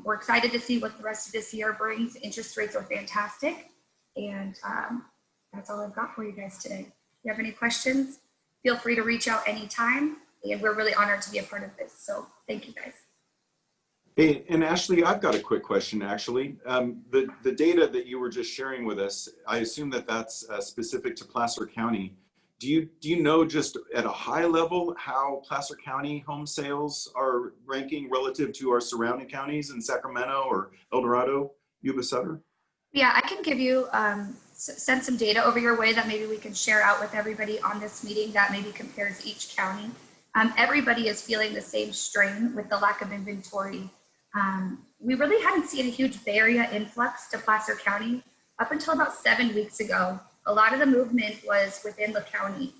We're excited to see what the rest of this year brings. Interest rates are fantastic. And that's all I've got for you guys today. If you have any questions, feel free to reach out anytime. And we're really honored to be a part of this. So thank you guys. Hey, and Ashley, I've got a quick question, actually. The data that you were just sharing with us, I assume that that's specific to Placer County. Do you know just at a high level how Placer County home sales are ranking relative to our surrounding counties in Sacramento or El Dorado, Yuba Sutter? Yeah, I can give you, send some data over your way that maybe we can share out with everybody on this meeting that maybe compares each county. Everybody is feeling the same strain with the lack of inventory. We really hadn't seen a huge Bay Area influx to Placer County up until about 7 weeks ago. A lot of the movement was within the county.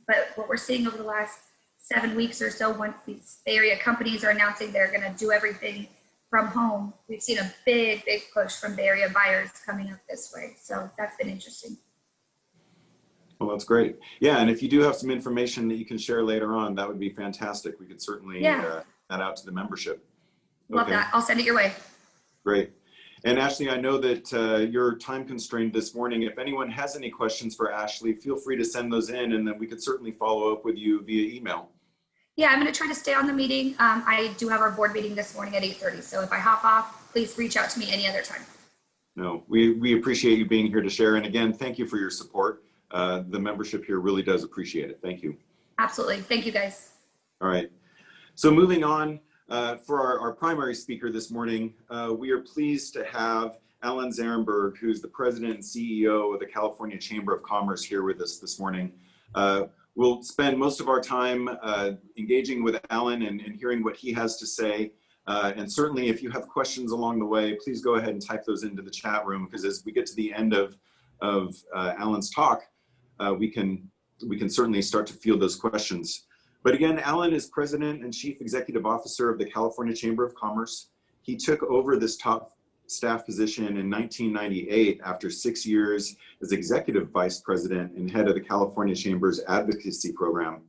But what we're seeing over the last 7 weeks or so, once these Bay Area companies are announcing they're going to do everything from home, we've seen a big push from Bay Area buyers coming up this way. So that's been interesting. Well, that's great. Yeah, and if you do have some information that you can share later on, that would be fantastic. We could certainly add that out to the membership. Love that. I'll send it your way. Great. And Ashley, I know that you're time constrained this morning. If anyone has any questions for Ashley, feel free to send those in, and then we could certainly follow up with you via email. Yeah, I'm going to try to stay on the meeting. I do have our board meeting this morning at 8:30. So if I hop off, please reach out to me any other time. No, we appreciate you being here to share. And again, thank you for your support. The membership here really does appreciate it. Thank you. Absolutely. Thank you, guys. All right. So moving on, for our primary speaker this morning, we are pleased to have Allan Zaremberg, who's the president and CEO of the California Chamber of Commerce, here with us this morning. We'll spend most of our time engaging with Allan and hearing what he has to say. And certainly if you have questions along the way, please go ahead and type those into the chat room, because as we get to the end of Allan's talk, we can certainly start to field those questions. But again, Allan is President and Chief Executive Officer of the California Chamber of Commerce. He took over this top staff position in 1998 after 6 years as Executive Vice President and head of the California Chamber's Advocacy Program.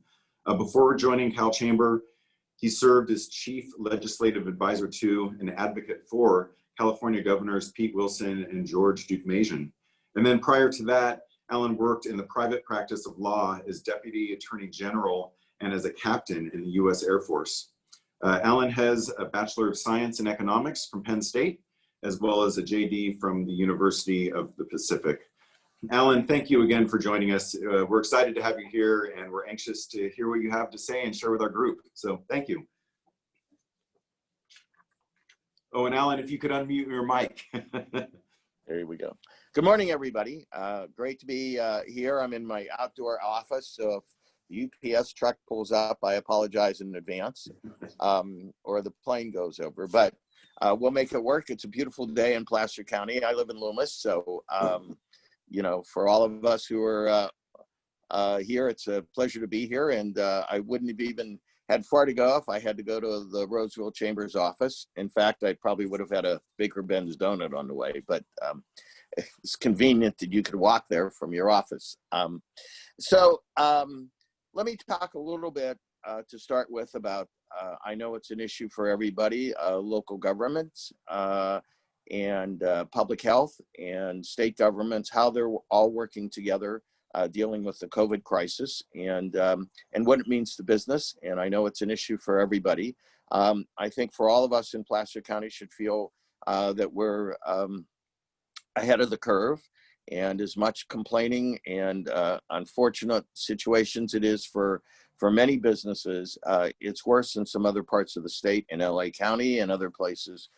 Before joining Cal Chamber, he served as Chief Legislative Advisor to and Advocate for California Governors Pete Wilson and George Deukmejian. And then prior to that, Allan worked in the private practice of law as Deputy Attorney General and as a captain in the U.S. Air Force. Allan has a Bachelor of Science in Economics from Penn State, as well as a JD from the University of the Pacific. Allan, thank you again for joining us. We're excited to have you here, and we're anxious to hear what you have to say and share with our group. So thank you. Oh, and Allan, if you could unmute your mic. There we go. Good morning, everybody. Great to be here. I'm in my outdoor office, so if the UPS truck pulls up, I apologize in advance, or the plane goes over, but we'll make it work. It's a beautiful day in Placer County. I live in Loomis, so you know, for all of us who are here, it's a pleasure to be here, and I wouldn't have even had far to go if I had to go to the Roseville Chamber's office. In fact, I probably would have had a Baker Ben's donut on the way, but it's convenient that you could walk there from your office. Let me talk a little bit to start with about, I know it's an issue for everybody, local governments and public health and state governments, how they're all working together, dealing with the COVID crisis and what it means to business. And I know it's an issue for everybody. I think for all of us in Placer County should feel that we're ahead of the curve. And as much complaining and unfortunate situations it is for many businesses, it's worse in some other parts of the state, in LA County and other places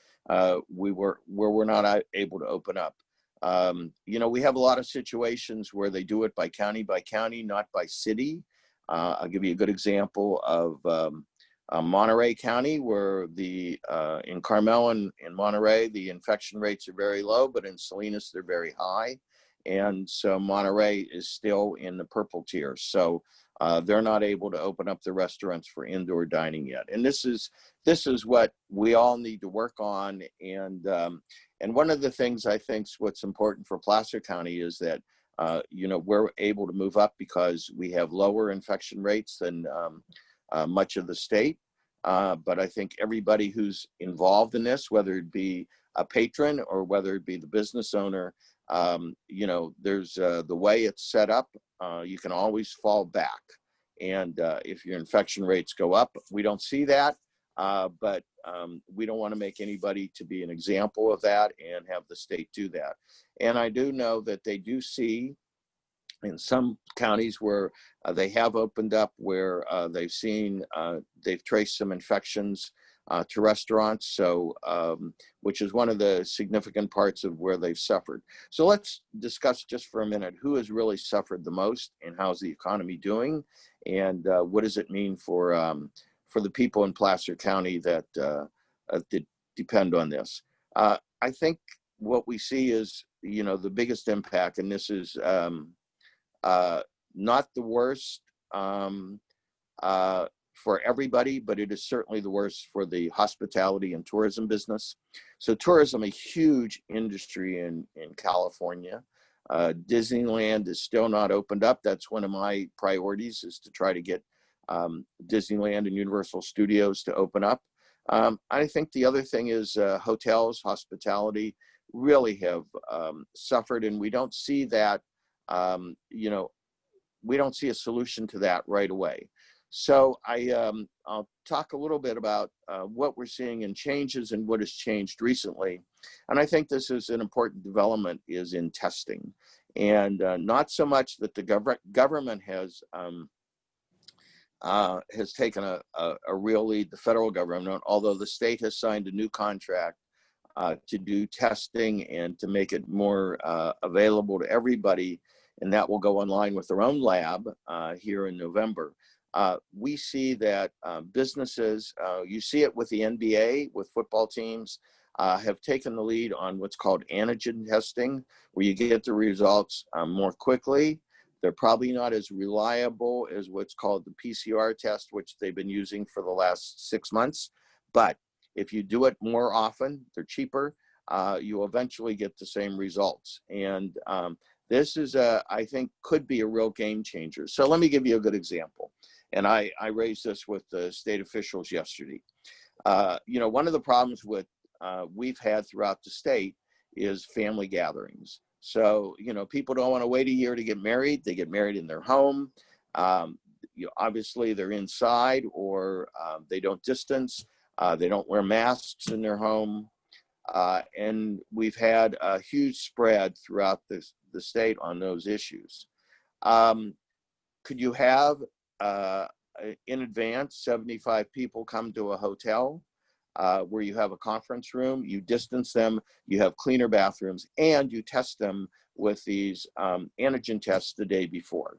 where we're not able to open up. You know, we have a lot of situations where they do it by county, not by city. I'll give you a good example of Monterey County, where in Carmel and in Monterey, the infection rates are very low, but in Salinas, they're very high. And so Monterey is still in the purple tier. So they're not able to open up the restaurants for indoor dining yet. And this is what we all need to work on. And one of the things I think is what's important for Placer County is that, you know, we're able to move up because we have lower infection rates than much of the state. but I think everybody who's involved in this, whether it be a patron or whether it be the business owner, there's the way it's set up, you can always fall back. And if your infection rates go up, we don't see that, but we don't want to make anybody to be an example of that and have the state do that. And I do know that they do see in some counties where they have opened up, where they've traced some infections to restaurants, so which is one of the significant parts of where they've suffered. So let's discuss just for a minute who has really suffered the most and how's the economy doing, and what does it mean for the people in Placer County that depend on this. I think what we see is, the biggest impact, and this is not the worst for everybody, but it is certainly the worst for the hospitality and tourism business. So tourism, a huge industry in California. Disneyland is still not opened up. That's one of my priorities, is to try to get Disneyland and Universal Studios to open up. I think the other thing is hotels, hospitality really have suffered, and we don't see that, we don't see a solution to that right away. So I'll talk a little bit about what we're seeing in changes and what has changed recently. And I think this is an important development, is in testing. And not so much that the government has taken a real lead, the federal government, although the state has signed a new contract to do testing and to make it more available to everybody, and that will go online with their own lab here in November. We see that businesses, you see it with the NBA, with football teams, have taken the lead on what's called antigen testing, where you get the results more quickly. They're probably not as reliable as what's called the PCR test, which they've been using for the last 6 months. But if you do it more often, they're cheaper, you'll eventually get the same results. And this is, I think, could be a real game changer. So let me give you a good example. And I raised this with the state officials yesterday. One of the problems we've had throughout the state is family gatherings. So, people don't want to wait a year to get married. They get married in their home. Obviously, they're inside, or they don't distance. They don't wear masks in their home. And we've had a huge spread throughout the state on those issues. Could you have, in advance, 75 people come to a hotel where you have a conference room, you distance them, you have cleaner bathrooms, and you test them with these antigen tests the day before?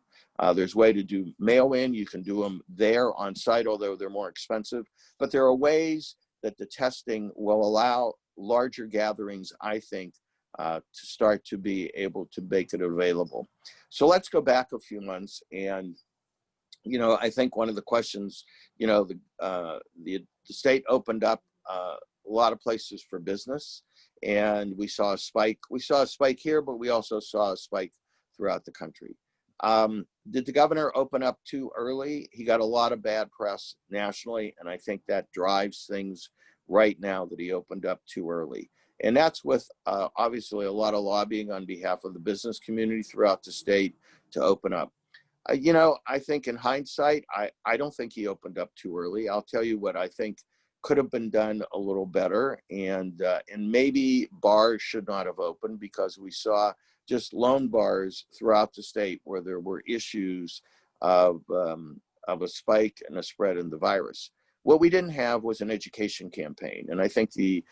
There's a way to do mail-in. You can do them there on site, although they're more expensive. But there are ways that the testing will allow larger gatherings, I think, to start to be able to make it available. So let's go back a few months, and I think one of the questions, the state opened up a lot of places for business, and we saw a spike. We saw a spike here, but we also saw a spike throughout the country. Did the governor open up too early? He got a lot of bad press nationally, and I think that drives things right now, that he opened up too early. And that's with obviously a lot of lobbying on behalf of the business community throughout the state to open up. I think in hindsight, I don't think he opened up too early. I'll tell you what I think could have been done a little better. And maybe bars should not have opened, because we saw just lone bars throughout the state where there were issues of a spike and a spread in the virus. What we didn't have was an education campaign. And I think the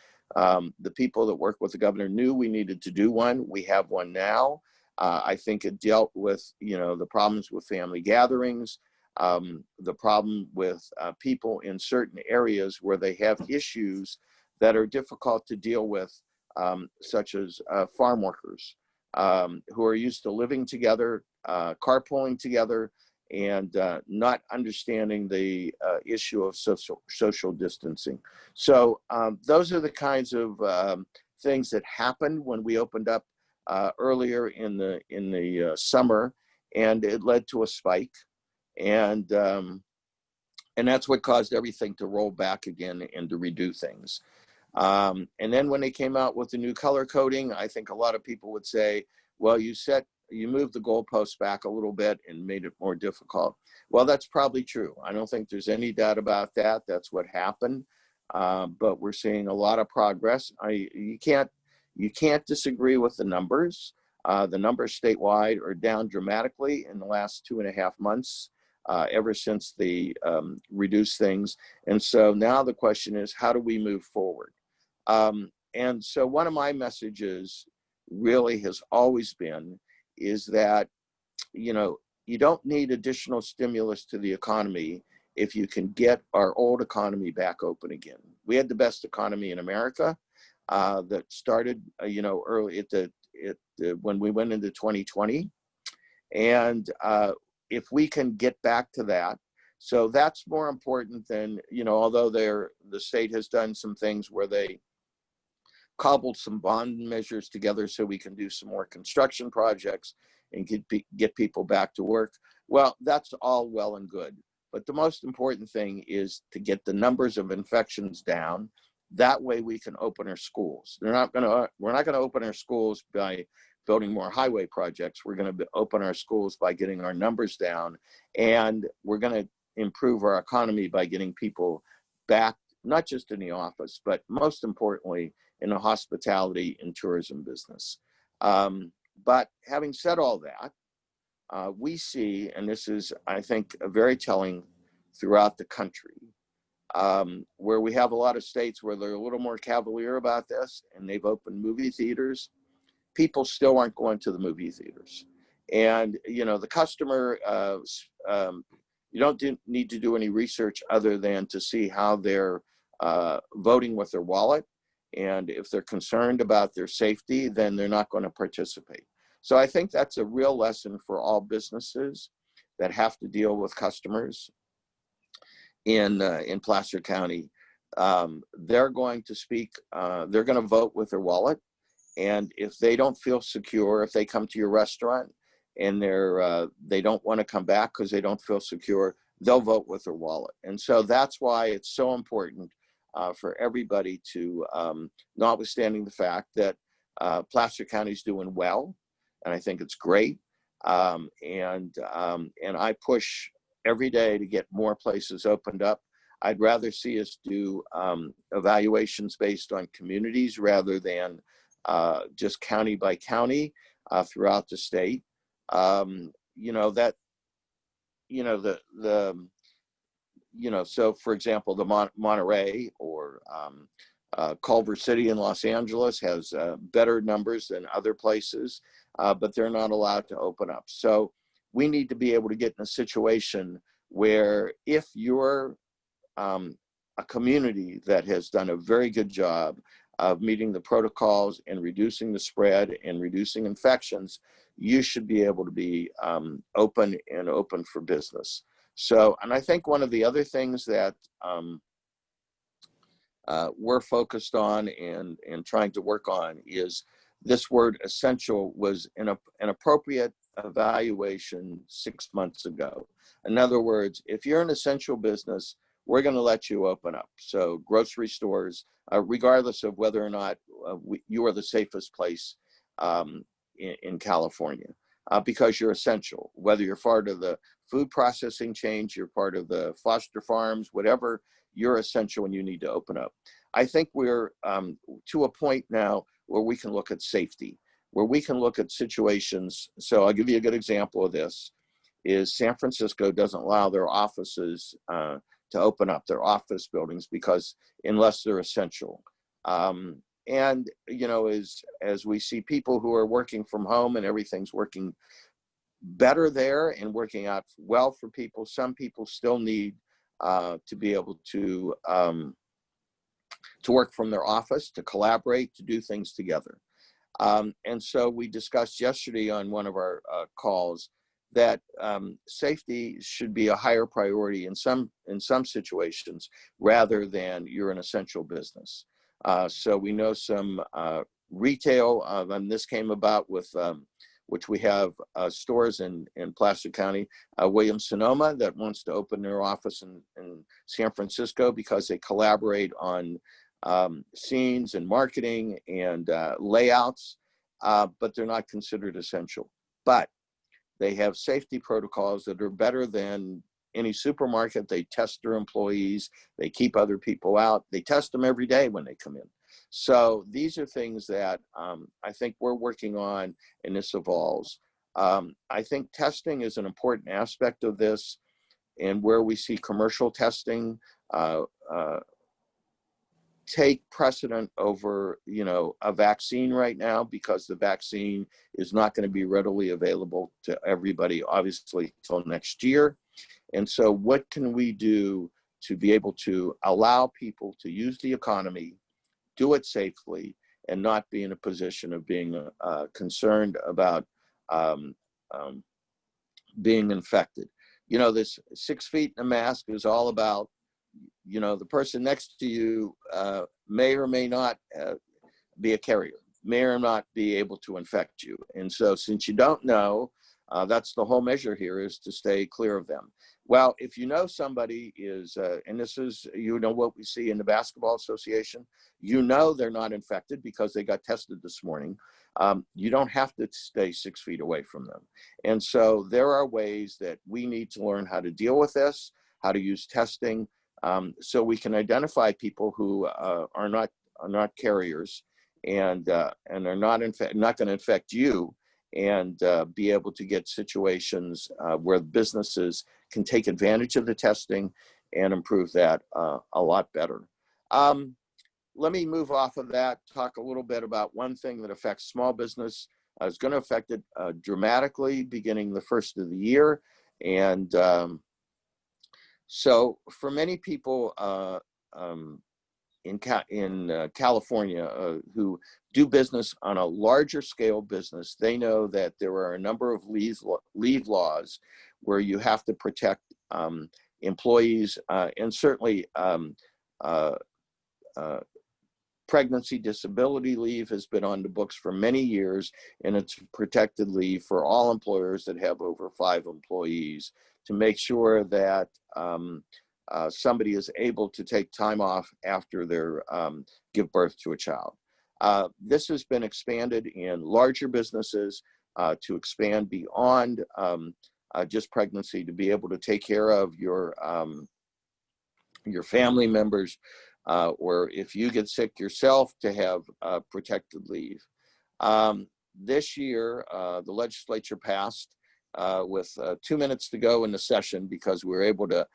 people that work with the governor knew we needed to do one. We have one now. I think it dealt with, the problems with family gatherings, the problem with people in certain areas where they have issues that are difficult to deal with, such as farm workers who are used to living together, carpooling together, and not understanding the issue of social distancing. So those are the kinds of things that happened when we opened up earlier in the summer, and it led to a spike. And And that's what caused everything to roll back again and to redo things. And then when they came out with the new color coding, I think a lot of people would say, well, you moved the goalposts back a little bit and made it more difficult. Well, that's probably true. I don't think there's any doubt about that. That's what happened. But we're seeing a lot of progress. You can't disagree with the numbers. The numbers statewide are down dramatically in the last 2.5 months, ever since they reduced things. And so now the question is, how do we move forward? And so one of my messages really has always been is that, you don't need additional stimulus to the economy if you can get our old economy back open again. We had the best economy in America that started, early when we went into 2020. And if we can get back to that, so that's more important than, although the state has done some things where they cobbled some bond measures together so we can do some more construction projects and get people back to work. Well, that's all well and good. But the most important thing is to get the numbers of infections down. That way we can open our schools. We're not going to open our schools by building more highway projects. We're going to open our schools by getting our numbers down. And we're going to improve our economy by getting people back, not just in the office, but most importantly, in the hospitality and tourism business. But having said all that, we see, and this is, I think, very telling throughout the country, where we have a lot of states where they're a little more cavalier about this, and they've opened movie theaters. People still aren't going to the movie theaters. And, the customer, you don't need to do any research other than to see how they're voting with their wallet. And if they're concerned about their safety, then they're not going to participate. So I think that's a real lesson for all businesses that have to deal with customers in Placer County. They're going to speak, they're going to vote with their wallet. And if they don't feel secure, if they come to your restaurant and they don't want to come back because they don't feel secure, they'll vote with their wallet. And so that's why it's so important for everybody to, notwithstanding the fact that Placer County is doing well, and I think it's great. And I push every day to get more places opened up. I'd rather see us do evaluations based on communities rather than just county by county throughout the state. So for example, the Monterey or Culver City in Los Angeles has better numbers than other places, but they're not allowed to open up. So we need to be able to get in a situation where if you're a community that has done a very good job of meeting the protocols and reducing the spread and reducing infections, you should be able to be open for business. So, and I think one of the other things that we're focused on and trying to work on is this word essential was an appropriate evaluation 6 months ago. In other words, if you're an essential business, we're going to let you open up. So grocery stores, regardless of whether or not you are the safest place in California, because you're essential, whether you're part of the food processing chain, you're part of the foster farms, whatever, you're essential and you need to open up. I think we're to a point now where we can look at safety, where we can look at situations. So I'll give you a good example of this is San Francisco doesn't allow their offices to open up, their office buildings, because unless they're essential. And, as we see people who are working from home and everything's working better there and working out well for people, some people still need to be able to work from their office, to collaborate, to do things together. And so we discussed yesterday on one of our calls that safety should be a higher priority in some situations rather than you're an essential business. So we know some retail, and this came about with which we have stores in Placer County, Williams-Sonoma that wants to open their office in San Francisco because they collaborate on scenes and marketing and layouts, but they're not considered essential. But they have safety protocols that are better than any supermarket. They test their employees, they keep other people out, they test them every day when they come in. So these are things that I think we're working on, and this evolves. I think testing is an important aspect of this, and where we see commercial testing take precedent over, a vaccine right now, because the vaccine is not going to be readily available to everybody, obviously, till next year. And so what can we do to be able to allow people to use the economy, do it safely, and not be in a position of being concerned about being infected? This 6 feet in a mask is all about, the person next to you may or may not be a carrier, may or not be able to infect you. And so since you don't know, that's the whole measure here, is to stay clear of them. Well, if you know somebody is, and this is, what we see in the Basketball Association, they're not infected because they got tested this morning. You don't have to stay 6 feet away from them. And so there are ways that we need to learn how to deal with this, how to use testing, so we can identify people who are not carriers and are not going to infect you, and be able to get situations where businesses can take advantage of the testing and improve that a lot better. Let me move off of that, talk a little bit about one thing that affects small business. It's going to affect it dramatically beginning the first of the year. And so for many people in California who do business on a larger scale business, they know that there are a number of leave laws where you have to protect employees, and certainly pregnancy disability leave has been on the books for many years, and it's protected leave for all employers that have over 5 employees, to make sure that somebody is able to take time off after they give birth to a child. This has been expanded in larger businesses to expand beyond just pregnancy, to be able to take care of your family members, or if you get sick yourself, to have protected leave. This year, the legislature passed with 2 minutes to go in the session, because we were able to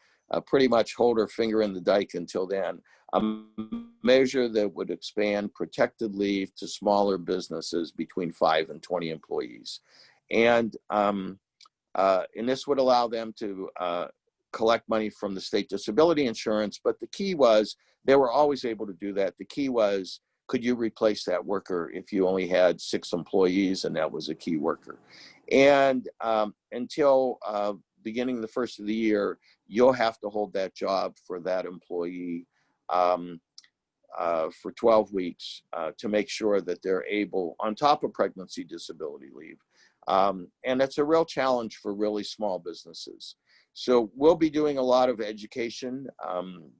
pretty much hold our finger in the dike until then, a measure that would expand protected leave to smaller businesses between 5 and 20 employees. And this would allow them to collect money from the state disability insurance. But the key was, they were always able to do that. The key was, could you replace that worker if you only had 6 employees and that was a key worker? And until beginning the first of the year, you'll have to hold that job for that employee for 12 weeks to make sure that they're able, on top of pregnancy disability leave. And it's a real challenge for really small businesses. So we'll be doing a lot of education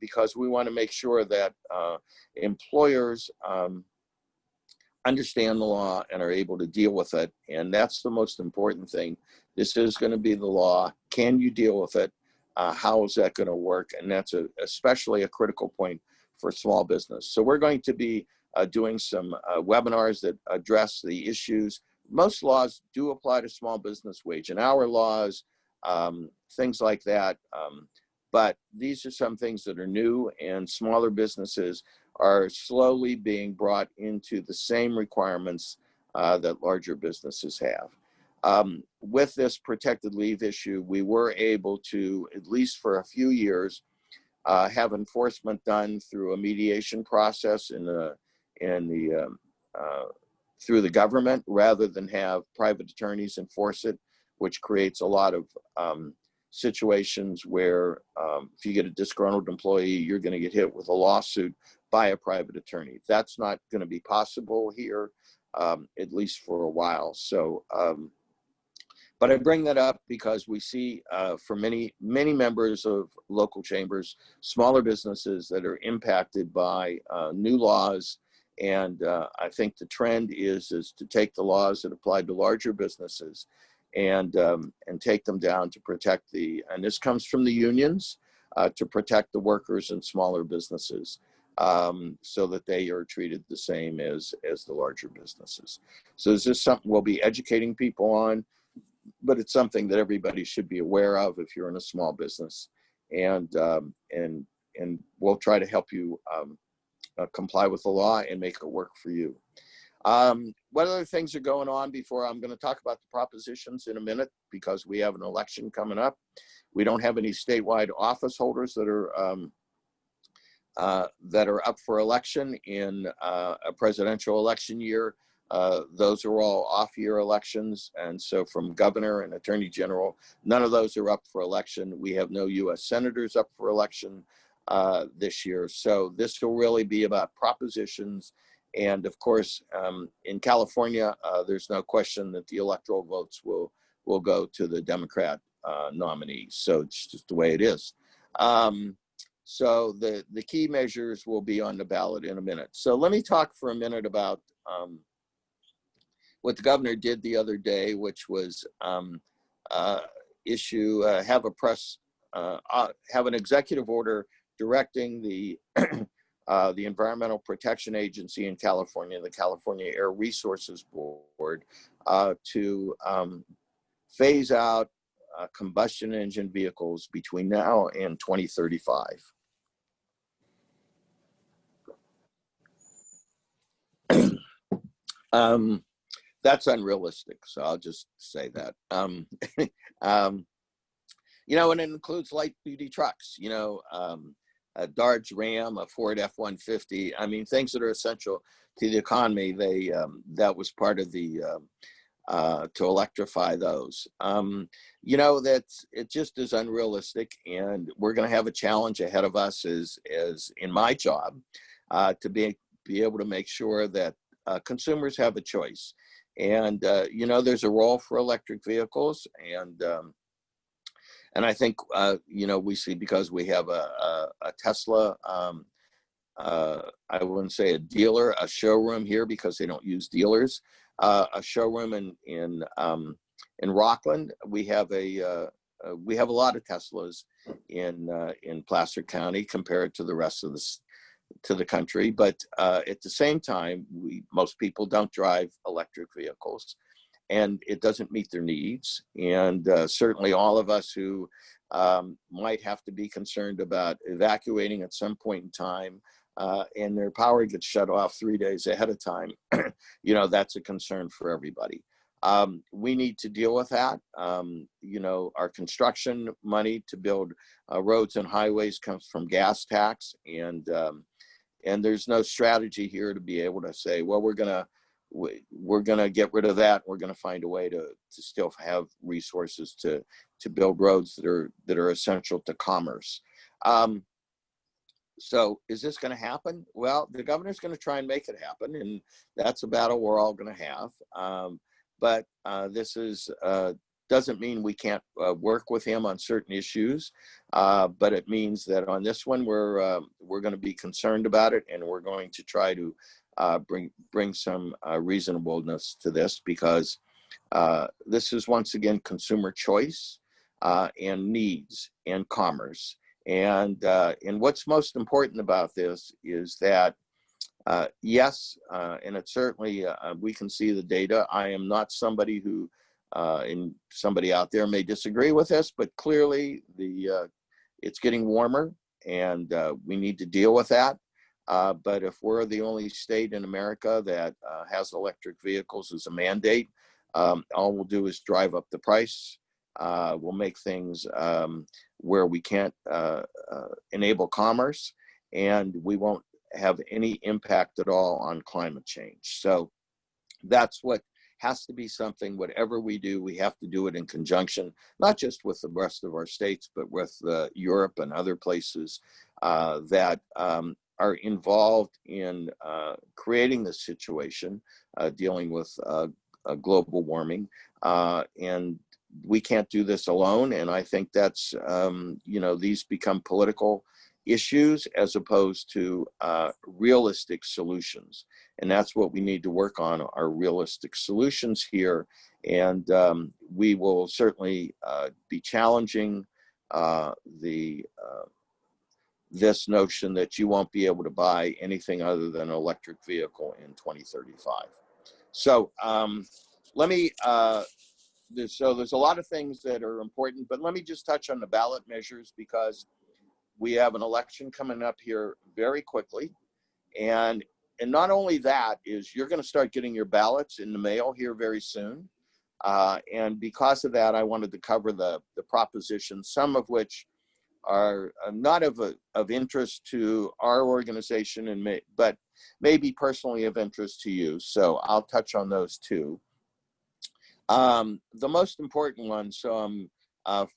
because we want to make sure that employers understand the law and are able to deal with it. And that's the most important thing. This is going to be the law. Can you deal with it? How is that going to work? And that's especially a critical point for small business. So we're going to be doing some webinars that address the issues. Most laws do apply to small business, wage and hour laws, things like that. But these are some things that are new, and smaller businesses are slowly being brought into the same requirements that larger businesses have. With this protected leave issue, we were able to, at least for a few years, have enforcement done through a mediation process through the government, rather than have private attorneys enforce it, which creates a lot of situations where if you get a disgruntled employee, you're going to get hit with a lawsuit by a private attorney. That's not going to be possible here, at least for a while. So But I bring that up because we see for many members of local chambers, smaller businesses that are impacted by new laws. And I think the trend is to take the laws that apply to larger businesses and take them down to protect and this comes from the unions, to protect the workers in smaller businesses, so that they are treated the same as the larger businesses. So is this something we'll be educating people on? But it's something that everybody should be aware of if you're in a small business, and we'll try to help you comply with the law and make it work for you. What other things are going on before I'm going to talk about the propositions in a minute, because we have an election coming up. We don't have any statewide office holders that are up for election in a presidential election year. Those are all off-year elections, and so from governor and attorney general, none of those are up for election. We have no U.S. senators up for election this year, so this will really be about propositions. And of course, in California, there's no question that the electoral votes will go to the Democrat nominee. So it's just the way it is. So the key measures will be on the ballot in a minute. So let me talk for a minute about what the governor did the other day, which was have an executive order directing the the Environmental Protection Agency in California, the California Air Resources Board, to phase out combustion engine vehicles between now and 2035. That's unrealistic, so I'll just say that. You know, and it includes light-duty trucks, you know, a Dodge Ram, a Ford F-150. I mean, things that are essential to the economy. That was part of the to electrify those. You know, it just is unrealistic, and we're going to have a challenge ahead of us as in my job to be able to make sure that consumers have a choice. And you know, there's a role for electric vehicles, and I think you know, we see, because we have a Tesla, I wouldn't say a dealer, a showroom here, because they don't use dealers. A showroom in Rocklin. We have a lot of Teslas in Placer County compared to the rest of the country, but at the same time, most people don't drive electric vehicles, and it doesn't meet their needs. And certainly all of us who might have to be concerned about evacuating at some point in time, and their power gets shut off 3 days ahead of time, you know, that's a concern for everybody. We need to deal with that. You know, our construction money to build roads and highways comes from gas tax, and there's no strategy here to be able to say, well, we're gonna get rid of that. We're gonna find a way to still have resources to build roads that are essential to commerce. So is this going to happen? Well, the governor's going to try and make it happen, and that's a battle we're all going to have. But this doesn't mean we can't work with him on certain issues, but it means that on this one, we're going to be concerned about it, and we're going to try to bring some reasonableness to this, because this is, once again, consumer choice and needs and commerce. And what's most important about this is that, yes, and it's certainly, we can see the data. I am not somebody who, and somebody out there may disagree with this, but clearly it's getting warmer, and we need to deal with that. But if we're the only state in America that has electric vehicles as a mandate, all we'll do is drive up the price. We'll make things where we can't enable commerce, and we won't have any impact at all on climate change. So that's what has to be something. Whatever we do, we have to do it in conjunction, not just with the rest of our states, but with Europe and other places that are involved in creating this situation, dealing with global warming, and we can't do this alone. And I think that's, these become political issues as opposed to realistic solutions. And that's what we need to work on, are realistic solutions here. And we will certainly be challenging this notion that you won't be able to buy anything other than an electric vehicle in 2035. So let me, there's a lot of things that are important, but let me just touch on the ballot measures, because we have an election coming up here very quickly. And not only that, is you're going to start getting your ballots in the mail here very soon. And because of that, I wanted to cover the propositions, some of which are not of interest to our organization, but maybe personally of interest to you. So I'll touch on those too. The most important one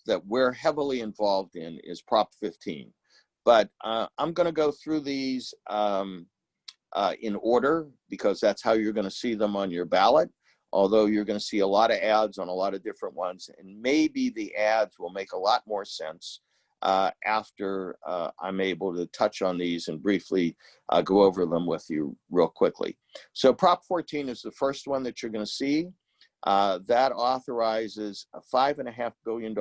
that we're heavily involved in is Prop 15. But I'm going to go through these in order, because that's how you're going to see them on your ballot, although you're going to see a lot of ads on a lot of different ones. And maybe the ads will make a lot more sense after I'm able to touch on these and briefly go over them with you real quickly. So Prop 14 is the first one that you're going to see. That authorizes $5.5 billion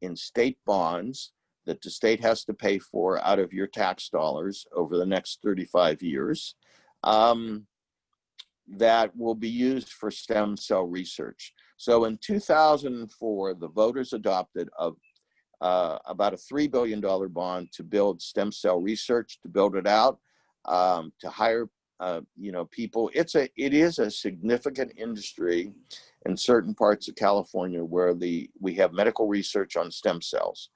in state bonds that the state has to pay for out of your tax dollars over the next 35 years that will be used for stem cell research. So in 2004, the voters adopted about a $3 billion bond to build stem cell research, to build it out, to hire people. It is a significant industry in certain parts of California where we have medical research on stem cells.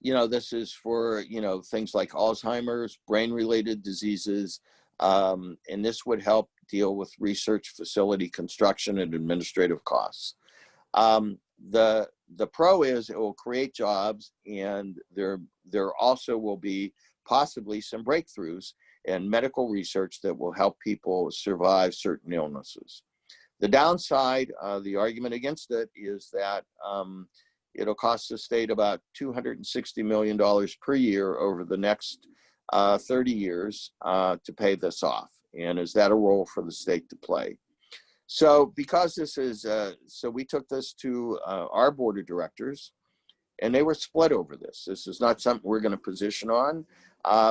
This is for, things like Alzheimer's, brain-related diseases, and this would help deal with research facility construction and administrative costs. The pro is it will create jobs, and there also will be possibly some breakthroughs in medical research that will help people survive certain illnesses. The downside, the argument against it, is that it'll cost the state about $260 million per year over the next 30 years to pay this off. And is that a role for the state to play? So because this is, so we took this to our board of directors, and they were split over this. This is not something we're going to position on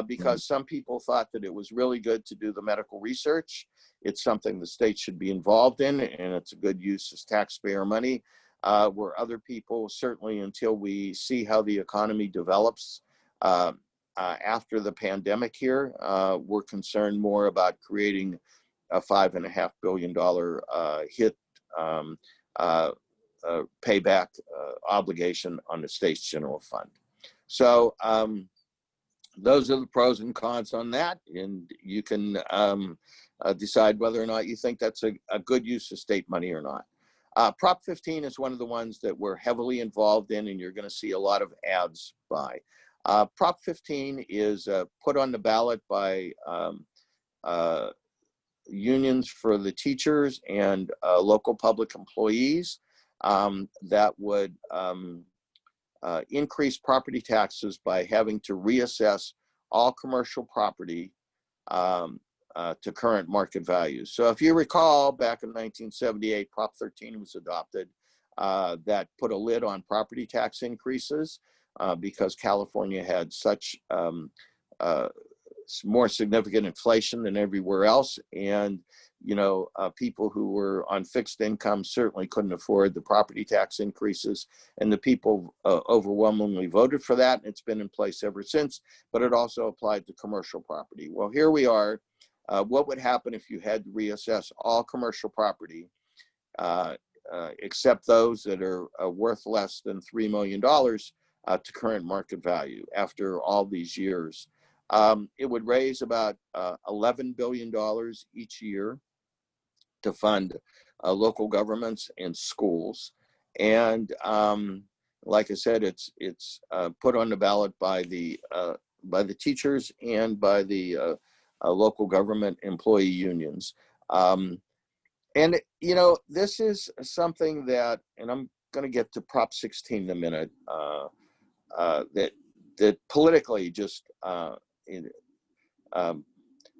because some people thought that it was really good to do the medical research. It's something the state should be involved in, and it's a good use of taxpayer money. Where other people, certainly until we see how the economy develops after the pandemic here, we're concerned more about creating a $5.5 billion hit payback obligation on the state's general fund. So those are the pros and cons on that, and you can decide whether or not you think that's a good use of state money or not. Prop 15 is one of the ones that we're heavily involved in, and you're going to see a lot of ads by. Prop 15 is put on the ballot by unions for the teachers and local public employees that would increase property taxes by having to reassess all commercial property to current market values. So if you recall, back in 1978, Prop 13 was adopted that put a lid on property tax increases because California had such more significant inflation than everywhere else. And, people who were on fixed income certainly couldn't afford the property tax increases. And the people overwhelmingly voted for that. And it's been in place ever since, but it also applied to commercial property. Well, here we are. What would happen if you had to reassess all commercial property, except those that are worth less than $3 million to current market value after all these years? It would raise about $11 billion each year to fund local governments and schools. And like I said, it's put on the ballot by the teachers and by the local government employee unions. And, you know, this is something that, and I'm going to get to Prop 16 in a minute, that politically just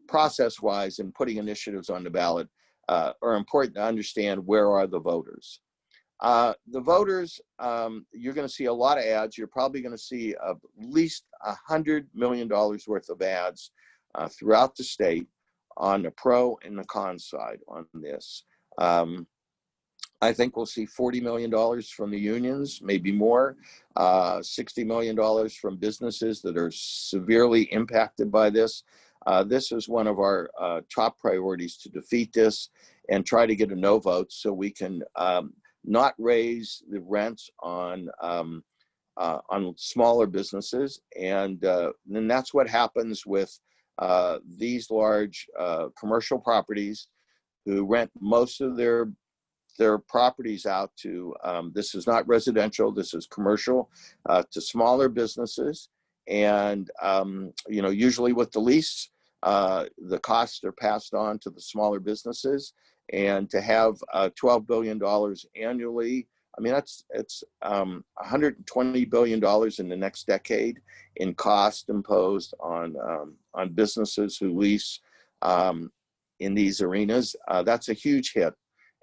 process-wise and putting initiatives on the ballot are important to understand where are the voters. The voters, you're going to see a lot of ads. You're probably going to see at least $100 million worth of ads throughout the state on the pro and the con side on this. I think we'll see $40 million from the unions, maybe more, $60 million from businesses that are severely impacted by this. This is one of our top priorities, to defeat this and try to get a no vote so we can not raise the rents on smaller businesses. And then that's what happens with these large commercial properties who rent most of their properties out to, this is not residential, this is commercial, to smaller businesses. And, you know, usually with the lease, the costs are passed on to the smaller businesses. And to have $12 billion annually, I mean, it's $120 billion in the next decade in cost imposed on businesses who lease in these arenas. That's a huge hit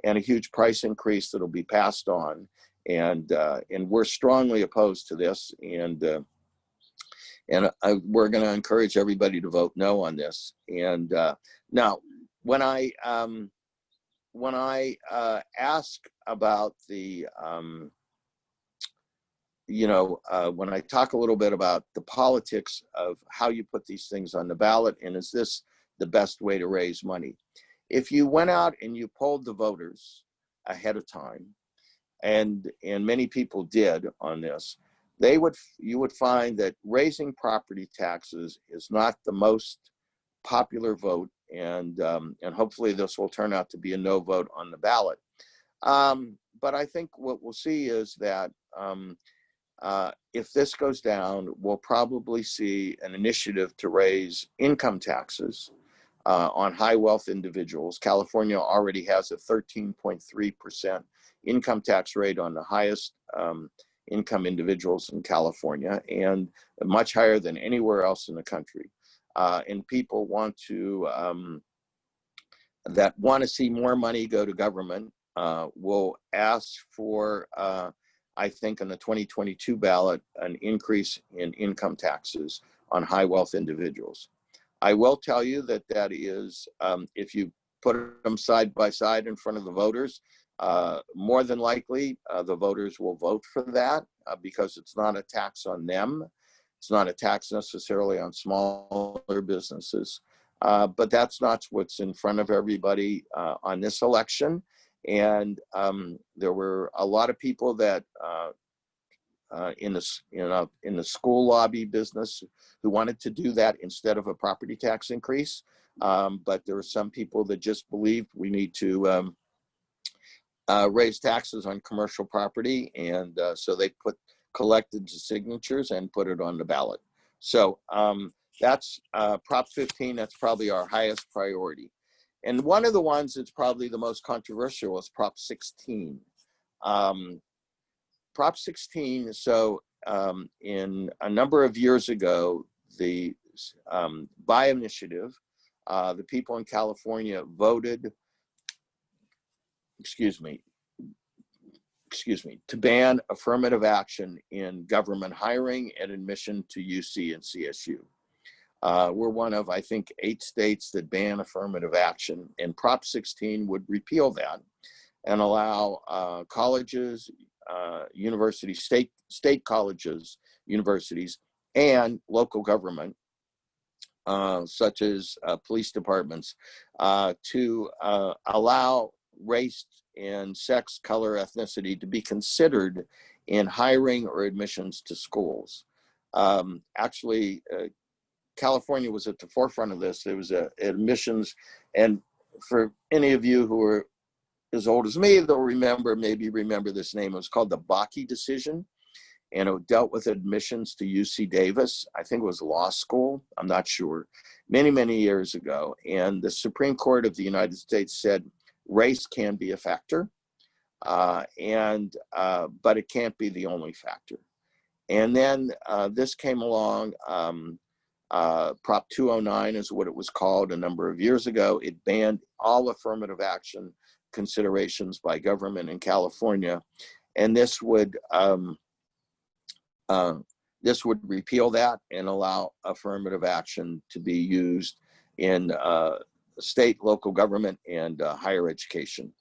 and a huge price increase that'll be passed on. And we're strongly opposed to this. And we're going to encourage everybody to vote no on this. And now, when I ask about the, when I talk a little bit about the politics of how you put these things on the ballot, and is this the best way to raise money? If you went out and you polled the voters ahead of time, and many people did on this, you would find that raising property taxes is not the most popular vote, and hopefully this will turn out to be a no vote on the ballot. But I think what we'll see is that if this goes down, we'll probably see an initiative to raise income taxes on high wealth individuals. California already has a 13.3% income tax rate on the highest income individuals in California, and much higher than anywhere else in the country. And people want to, that want to see more money go to government, will ask for, I think on the 2022 ballot, an increase in income taxes on high wealth individuals. I will tell you that that is, if you put them side by side in front of the voters, more than likely the voters will vote for that because it's not a tax on them. It's not a tax necessarily on smaller businesses, but that's not what's in front of everybody on this election. And there were a lot of people that in the school lobby business who wanted to do that instead of a property tax increase. But there were some people that just believed we need to raise taxes on commercial property, and so they collected the signatures and put it on the ballot. So that's Prop 15. That's probably our highest priority. And one of the ones that's probably the most controversial is Prop 16. Prop 16, so in a number of years ago, by initiative, the people in California voted, to ban affirmative action in government hiring and admission to UC and CSU. We're one of, I think, 8 states that ban affirmative action, and Prop 16 would repeal that and allow colleges, universities, state colleges, universities, and local government, such as police departments, to allow race and sex, color, ethnicity to be considered in hiring or admissions to schools. Actually, California was at the forefront of this. There was admissions, and for any of you who are as old as me, they'll maybe remember this name. It was called the Bakke decision, and it dealt with admissions to UC Davis. I think it was law school. I'm not sure. Many, many years ago. And the Supreme Court of the United States said race can be a factor, but it can't be the only factor. And then this came along. Prop 209 is what it was called a number of years ago. It banned all affirmative action considerations by government in California, and this would repeal that and allow affirmative action to be used in state, local government, and higher education.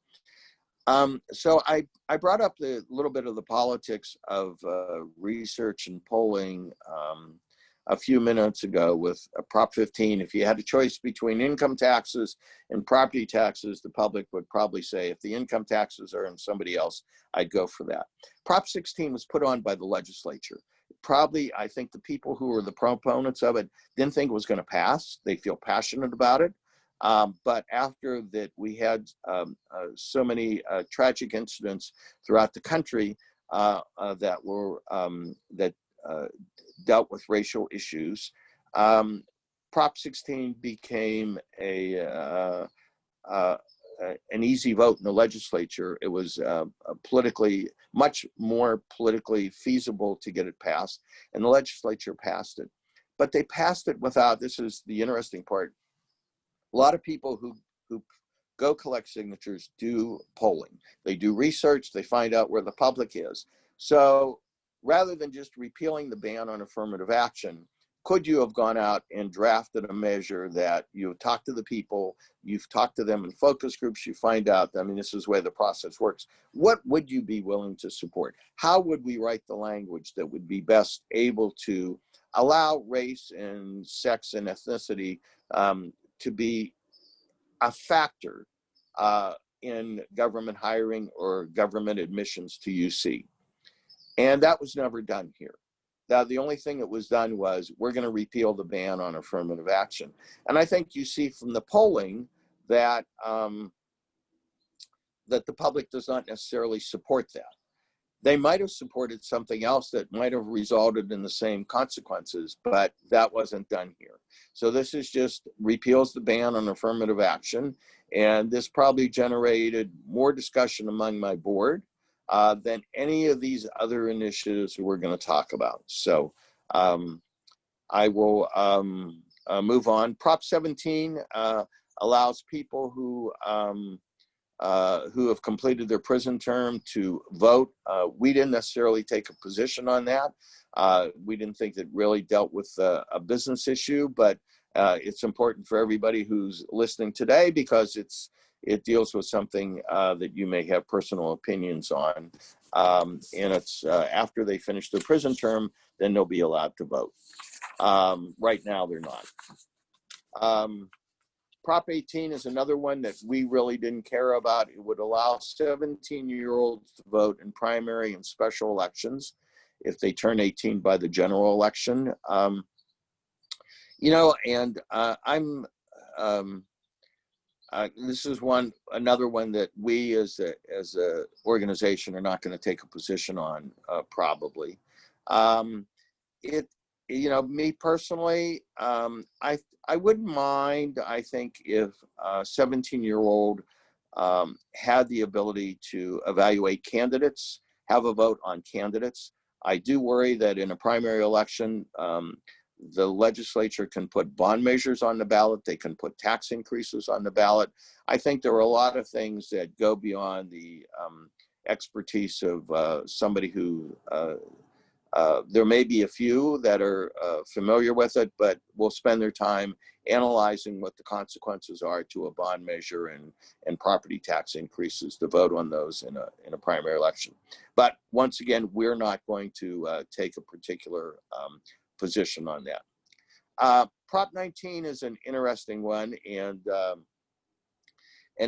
So I brought up the little bit of the politics of research and polling a few minutes ago with Prop 15. If you had a choice between income taxes and property taxes, the public would probably say, if the income taxes are in somebody else, I'd go for that. Prop 16 was put on by the legislature. Probably, I think the people who were the proponents of it didn't think it was going to pass. They feel passionate about it. But after that, we had so many tragic incidents throughout the country that were dealt with racial issues. Prop 16 became an easy vote in the legislature. It was much more politically feasible to get it passed, and the legislature passed it. But they passed it without, this is the interesting part, a lot of people who go collect signatures do polling. They do research, they find out where the public is. So rather than just repealing the ban on affirmative action, could you have gone out and drafted a measure that you've talked to the people, you've talked to them in focus groups, you find out, I mean, this is where the process works. What would you be willing to support? How would we write the language that would be best able to allow race and sex and ethnicity to be a factor in government hiring or government admissions to UC? And that was never done here. Now, the only thing that was done was, we're going to repeal the ban on affirmative action. And I think you see from the polling that that the public does not necessarily support that. They might have supported something else that might have resulted in the same consequences, but that wasn't done here. So this is just repeals the ban on affirmative action. And this probably generated more discussion among my board than any of these other initiatives we're going to talk about. So I will move on. Prop 17 allows people who have completed their prison term to vote. We didn't necessarily take a position on that. We didn't think that really dealt with a business issue, but it's important for everybody who's listening today because it deals with something that you may have personal opinions on. And it's after they finish their prison term, then they'll be allowed to vote. Right now, they're not. Prop 18 is another one that we really didn't care about. It would allow 17-year-olds to vote in primary and special elections if they turn 18 by the general election. You know, and this is another one that we as a organization are not going to take a position on, probably. You know, me personally, I wouldn't mind, I think, if a 17-year-old had the ability to evaluate candidates, have a vote on candidates. I do worry that in a primary election, the legislature can put bond measures on the ballot. They can put tax increases on the ballot. I think there are a lot of things that go beyond the expertise of somebody who, there may be a few that are familiar with it, but will spend their time analyzing what the consequences are to a bond measure and property tax increases to vote on those in a primary election. But once again, we're not going to take a particular position on that. Prop 19 is an interesting one, and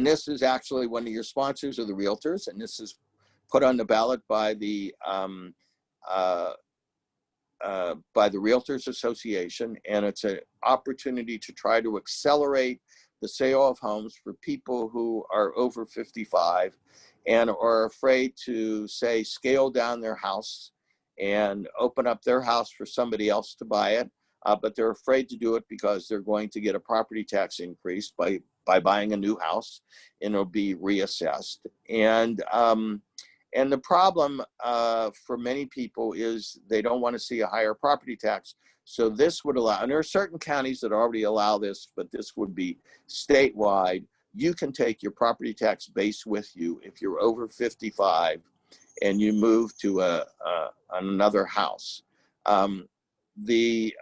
this is actually one of your sponsors are the realtors, and this is put on the ballot by the Realtors Association, and it's an opportunity to try to accelerate the sale of homes for people who are over 55 and are afraid to, say, scale down their house and open up their house for somebody else to buy it. but they're afraid to do it because they're going to get a property tax increase by buying a new house, and it'll be reassessed. And the problem for many people is they don't want to see a higher property tax. So this would allow, and there are certain counties that already allow this, but this would be statewide. You can take your property tax base with you if you're over 55 and you move to another house. The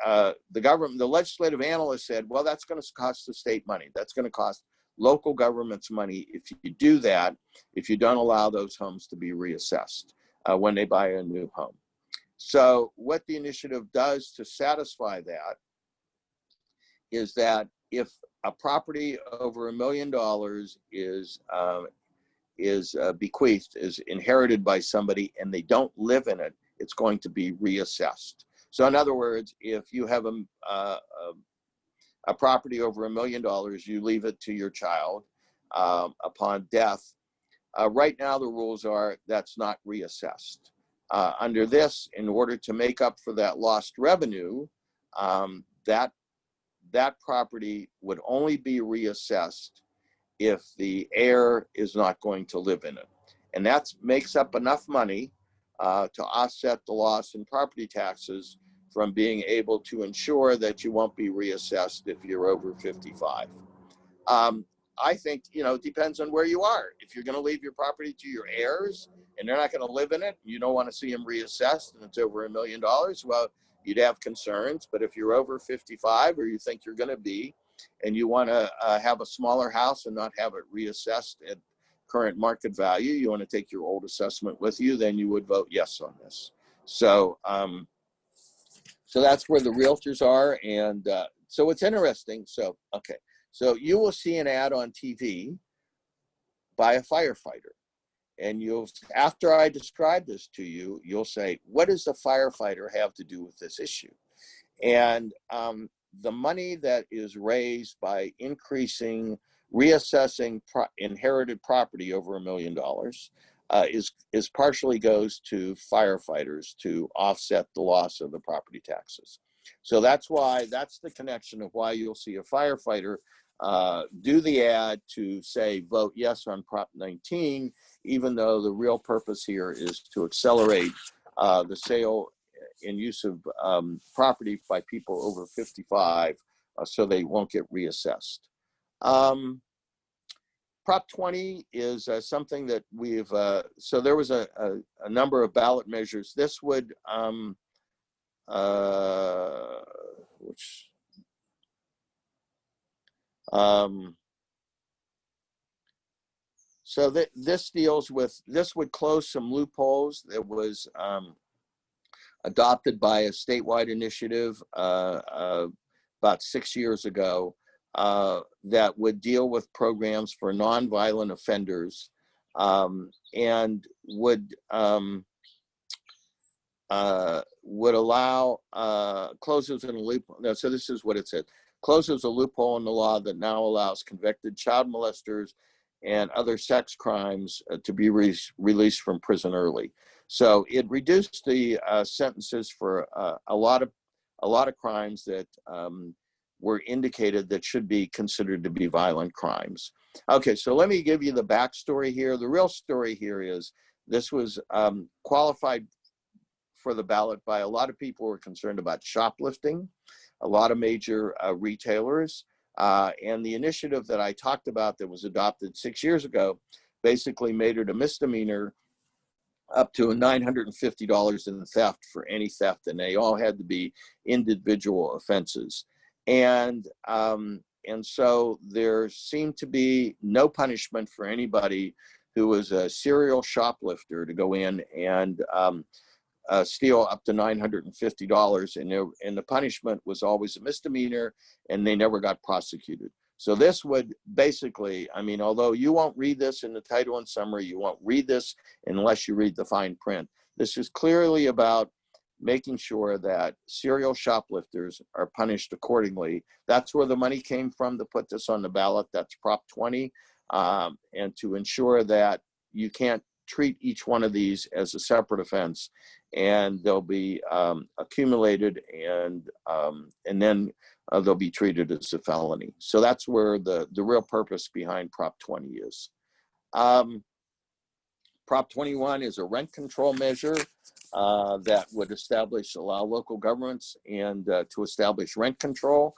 government, the legislative analyst said, well, that's going to cost the state money. That's going to cost local governments money if you do that, if you don't allow those homes to be reassessed when they buy a new home. So what the initiative does to satisfy that is that if a property over $1 million is bequeathed, is inherited by somebody, and they don't live in it, it's going to be reassessed. So in other words, if you have a property over $1 million, you leave it to your child upon death. Right now, the rules are that's not reassessed. Under this, in order to make up for that lost revenue, that property would only be reassessed if the heir is not going to live in it. And that makes up enough money to offset the loss in property taxes from being able to ensure that you won't be reassessed if you're over 55. I think, it depends on where you are. If you're going to leave your property to your heirs and they're not going to live in it, you don't want to see them reassessed and it's over $1 million, well, you'd have concerns. But if you're over 55 or you think you're going to be, and you want to have a smaller house and not have it reassessed at current market value, you want to take your old assessment with you, then you would vote yes on this. So, so that's where the realtors are. And so it's interesting. So, okay. So you will see an ad on TV by a firefighter. And after I describe this to you, you'll say, what does the firefighter have to do with this issue? And the money that is raised by reassessing inherited property over $1 million is partially goes to firefighters to offset the loss of the property taxes. So that's the connection of why you'll see a firefighter do the ad to say vote yes on Prop 19, even though the real purpose here is to accelerate the sale and use of property by people over 55 so they won't get reassessed. Prop 20 is something that we've, so there was a number of ballot measures. This would, so this deals with, this would close some loopholes that was adopted by a statewide initiative about 6 years ago that would deal with programs for nonviolent offenders and would allow closes in a loophole. No, so this is what it said. Closes a loophole in the law that now allows convicted child molesters and other sex crimes to be released from prison early. So it reduced the sentences for a lot of crimes that were indicated that should be considered to be violent crimes. Okay, so let me give you the backstory here. The real story here is this was qualified for the ballot by a lot of people who were concerned about shoplifting, a lot of major retailers, and the initiative that I talked about that was adopted 6 years ago basically made it a misdemeanor up to $950 in theft for any theft, and they all had to be individual offenses. And so there seemed to be no punishment for anybody who was a serial shoplifter to go in and steal up to $950, and the punishment was always a misdemeanor, and they never got prosecuted. So this would basically, I mean, although you won't read this in the title and summary, you won't read this unless you read the fine print. This is clearly about making sure that serial shoplifters are punished accordingly. That's where the money came from to put this on the ballot. That's Prop 20, and to ensure that you can't treat each one of these as a separate offense, and they'll be accumulated, and then they'll be treated as a felony. So that's where the real purpose behind Prop 20 is. Prop 21 is a rent control measure that would allow local governments and to establish rent control.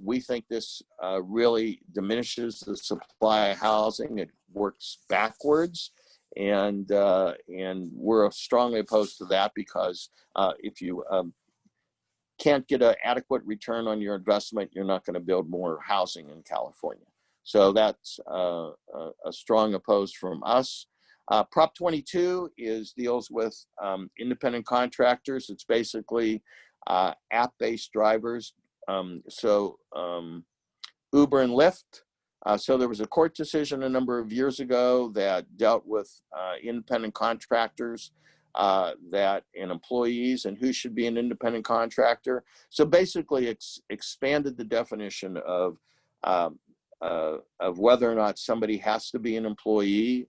We think this really diminishes the supply of housing. It works backwards, and we're strongly opposed to that, because if you can't get an adequate return on your investment, you're not going to build more housing in California. So that's a strong opposed from us. Prop 22 deals with independent contractors. It's basically app-based drivers. Uber and Lyft. So there was a court decision a number of years ago that dealt with independent contractors and employees, and who should be an independent contractor. So basically expanded the definition of whether or not somebody has to be an employee.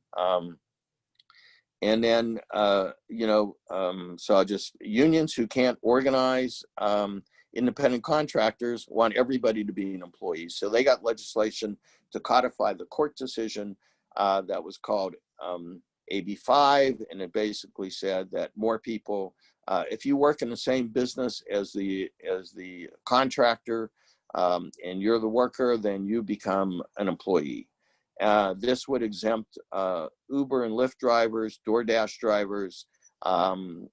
And then, unions who can't organize independent contractors want everybody to be an employee. So they got legislation to codify the court decision that was called AB 5, and it basically said that more people, if you work in the same business as the contractor and you're the worker, then you become an employee. This would exempt Uber and Lyft drivers, DoorDash drivers, from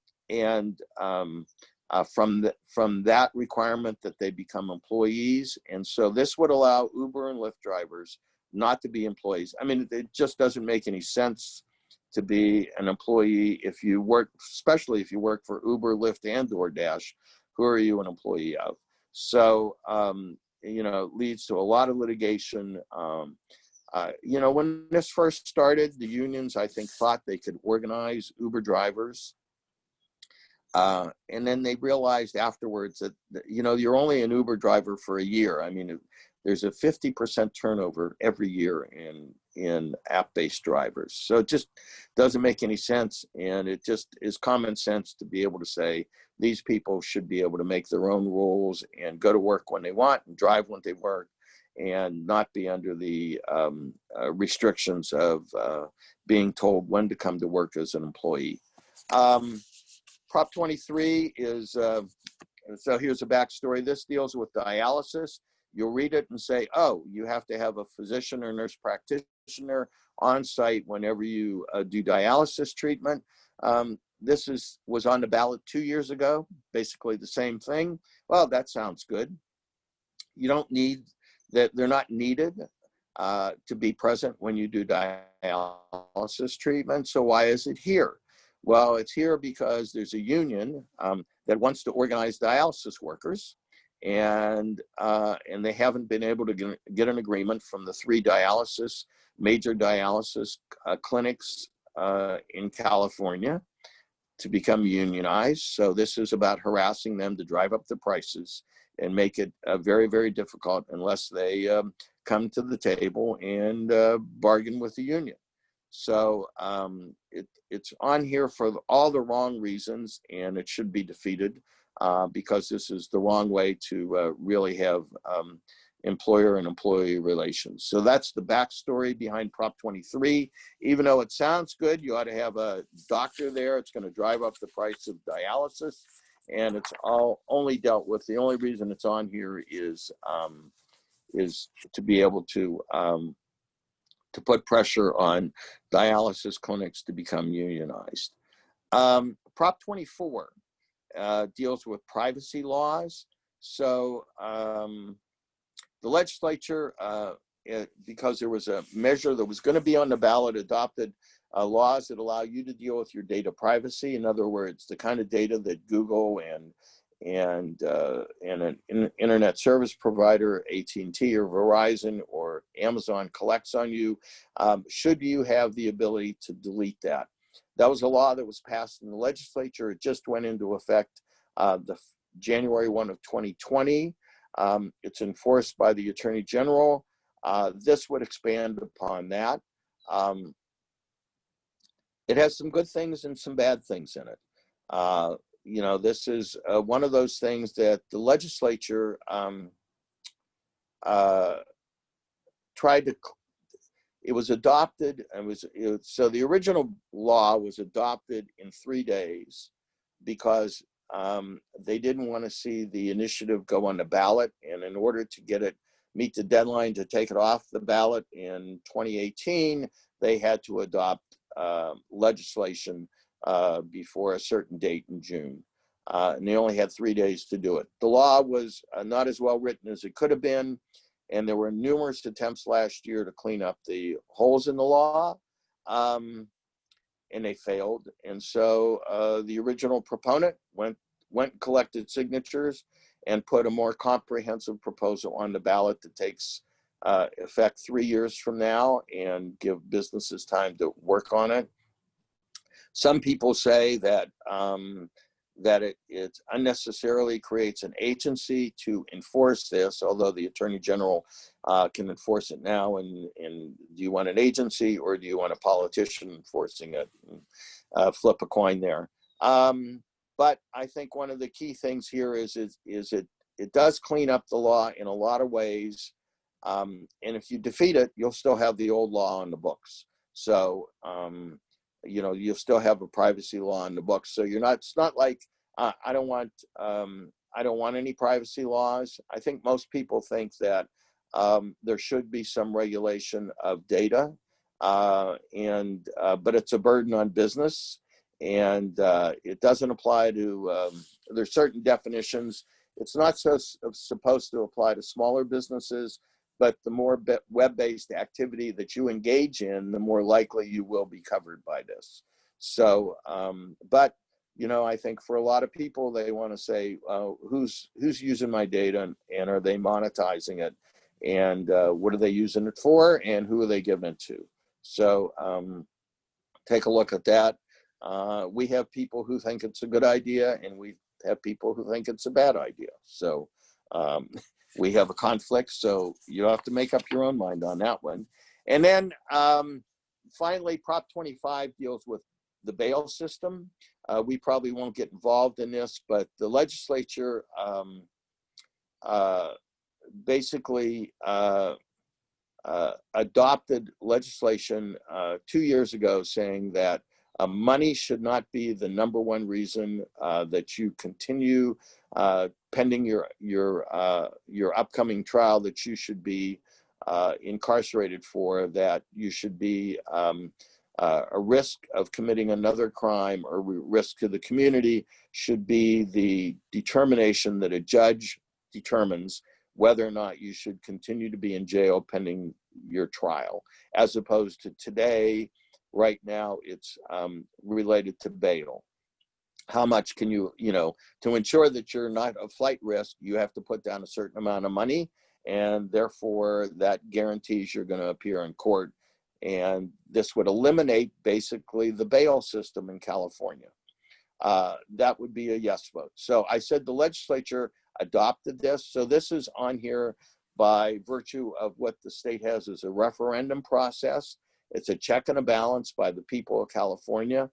that requirement that they become employees. And so this would allow Uber and Lyft drivers not to be employees. I mean, it just doesn't make any sense to be an employee if you work, especially if you work for Uber, Lyft, and DoorDash. Who are you an employee of? So, it leads to a lot of litigation. When this first started, the unions, I think, thought they could organize Uber drivers. And then they realized afterwards that, you're only an Uber driver for a year. I mean, there's a 50% turnover every year in app-based drivers. So it just doesn't make any sense. And it just is common sense to be able to say, these people should be able to make their own rules and go to work when they want and drive when they work, and not be under the restrictions of being told when to come to work as an employee. Prop 23 is, so here's a backstory. This deals with dialysis. You'll read it and say, oh, you have to have a physician or nurse practitioner on site whenever you do dialysis treatment. This was on the ballot 2 years ago, basically the same thing. Well, that sounds good. You don't need that. They're not needed to be present when you do dialysis treatment. So why is it here? Well, it's here because there's a union that wants to organize dialysis workers, and they haven't been able to get an agreement from the 3 major dialysis clinics in California to become unionized. So this is about harassing them to drive up the prices and make it very, very difficult unless they come to the table and bargain with the union. So it's on here for all the wrong reasons, and it should be defeated because this is the wrong way to really have employer and employee relations. So that's the backstory behind Prop 23. Even though it sounds good, you ought to have a doctor there. It's going to drive up the price of dialysis, and it's all only dealt with. The only reason it's on here is to be able to put pressure on dialysis clinics to become unionized. Prop 24 deals with privacy laws. So the legislature, because there was a measure that was going to be on the ballot, adopted laws that allow you to deal with your data privacy. In other words, the kind of data that Google and an internet service provider, AT&T or Verizon or Amazon collects on you, should you have the ability to delete that. That was a law that was passed in the legislature. It just went into effect the January 1 of 2020. It's enforced by the Attorney General. This would expand upon that. it has some good things and some bad things in it. You know, this is one of those things that the legislature tried to. It was adopted and so the original law was adopted in 3 days because they didn't want to see the initiative go on the ballot, and in order to get it meet the deadline to take it off the ballot in 2018, they had to adopt legislation before a certain date in June. And they only had 3 days to do it. The law was not as well written as it could have been, and there were numerous attempts last year to clean up the holes in the law, and they failed. And so the original proponent went and collected signatures and put a more comprehensive proposal on the ballot that takes effect 3 years from now and give businesses time to work on it. Some people say that it unnecessarily creates an agency to enforce this, although the Attorney General can enforce it now. And do you want an agency or do you want a politician enforcing it? Flip a coin there. But I think one of the key things here is it does clean up the law in a lot of ways. And if you defeat it, you'll still have the old law on the books. So, you know, you'll still have a privacy law in the books. So it's not like I don't want any privacy laws. I think most people think that there should be some regulation of data, but it's a burden on business, and it doesn't apply to. There's certain definitions. It's not supposed to apply to smaller businesses, but the more web-based activity that you engage in, the more likely you will be covered by this. So, but, you know, I think for a lot of people, they want to say, who's using my data, and are they monetizing it? And what are they using it for? And who are they giving it to? So take a look at that. We have people who think it's a good idea, and we have people who think it's a bad idea. So, we have a conflict, so you have to make up your own mind on that one. And then finally, Prop 25 deals with the bail system. We probably won't get involved in this, but the legislature basically adopted legislation 2 years ago saying that money should not be the number one reason that you continue pending your upcoming trial, that you should be incarcerated for, that you should be a risk of committing another crime or risk to the community, should be the determination that a judge determines whether or not you should continue to be in jail pending your trial, as opposed to today. Right now, it's related to bail. How much can you to ensure that you're not a flight risk, you have to put down a certain amount of money, and therefore that guarantees you're going to appear in court. And this would eliminate basically the bail system in California. That would be a yes vote. So I said the legislature adopted this. So this is on here by virtue of what the state has as a referendum process. It's a check and a balance by the people of California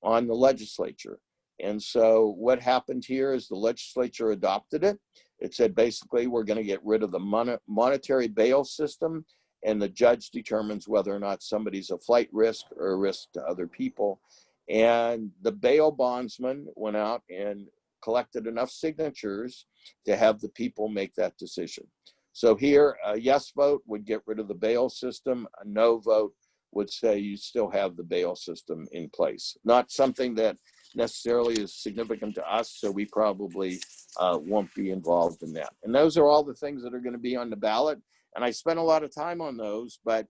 on the legislature. And so what happened here is the legislature adopted it. It said basically we're going to get rid of the monetary bail system, and the judge determines whether or not somebody's a flight risk or a risk to other people. And the bail bondsman went out and collected enough signatures to have the people make that decision. So here, a yes vote would get rid of the bail system. A no vote would say you still have the bail system in place. Not something that necessarily is significant to us, so we probably won't be involved in that. And those are all the things that are going to be on the ballot. And I spent a lot of time on those, but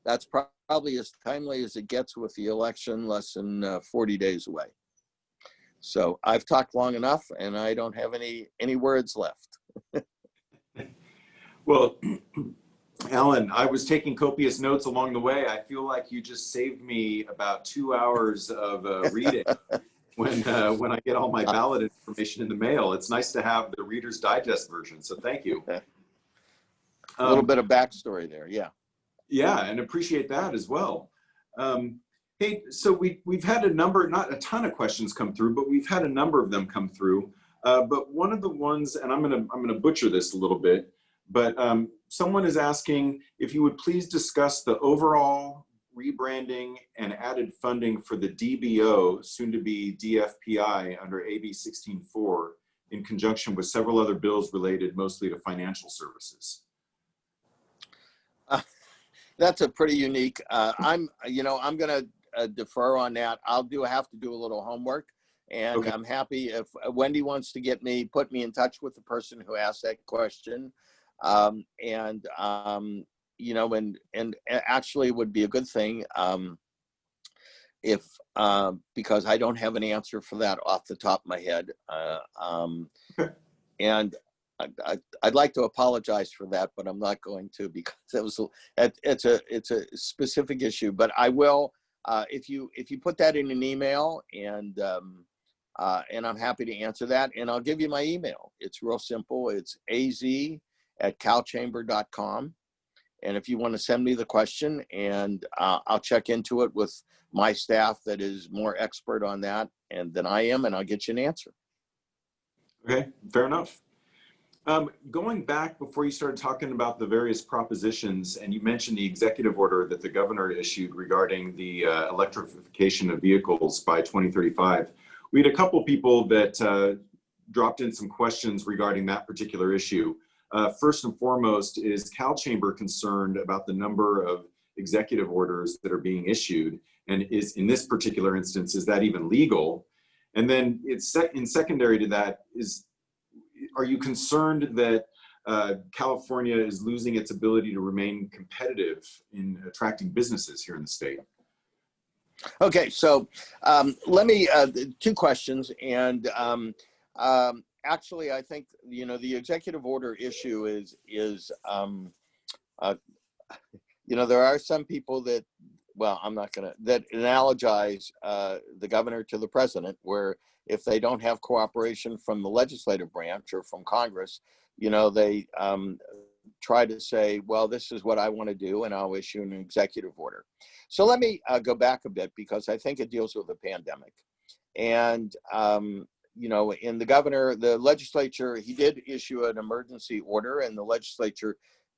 that's probably as timely as it gets with the election less than 40 days away. So I've talked long enough, and I don't have any words left. Well, Allan, I was taking copious notes along the way. I feel like you just saved me about 2 hours of reading when I get all my ballot information in the mail. It's nice to have the Reader's Digest version, so thank you. A little bit of backstory there, yeah. Yeah, and appreciate that as well. Hey, so we've had a number, not a ton of questions come through, but we've had a number of them come through. But one of the ones, and I'm gonna butcher this a little bit, but someone is asking if you would please discuss the overall rebranding and added funding for the DBO, soon to be DFPI, under AB 16-4, in conjunction with several other bills related mostly to financial services. That's a pretty unique. I'm going to defer on that. I'll have to do a little homework, and Okay. I'm happy if Wendy wants to put me in touch with the person who asked that question, and actually it would be a good thing if because I don't have an answer for that off the top of my head, Okay. and I'd like to apologize for that, but I'm not going to, because it's a specific issue. But I will if you put that in an email, and I'm happy to answer that, and I'll give you my email. It's real simple. It's az@calchamber.com, and if you want to send me the question, and I'll check into it with my staff that is more expert on that than I am, and I'll get you an answer. Okay, fair enough. Going back before you started talking about the various propositions, and you mentioned the executive order that the governor issued regarding the electrification of vehicles by 2035. We had a couple people that dropped in some questions regarding that particular issue. First and foremost, is Cal Chamber concerned about the number of executive orders that are being issued? And is, in this particular instance, is that even legal? And then it's in secondary to that, are you concerned that California is losing its ability to remain competitive in attracting businesses here in the state? Okay, so let me, two questions. And actually, I think, the executive order issue is there are some people that, well, I'm not gonna, that analogize the governor to the president, where if they don't have cooperation from the legislative branch or from Congress, they try to say, well, this is what I want to do, and I'll issue an executive order. So let me go back a bit, because I think it deals with the pandemic. And, in the legislature, he did issue an emergency order, and the legislature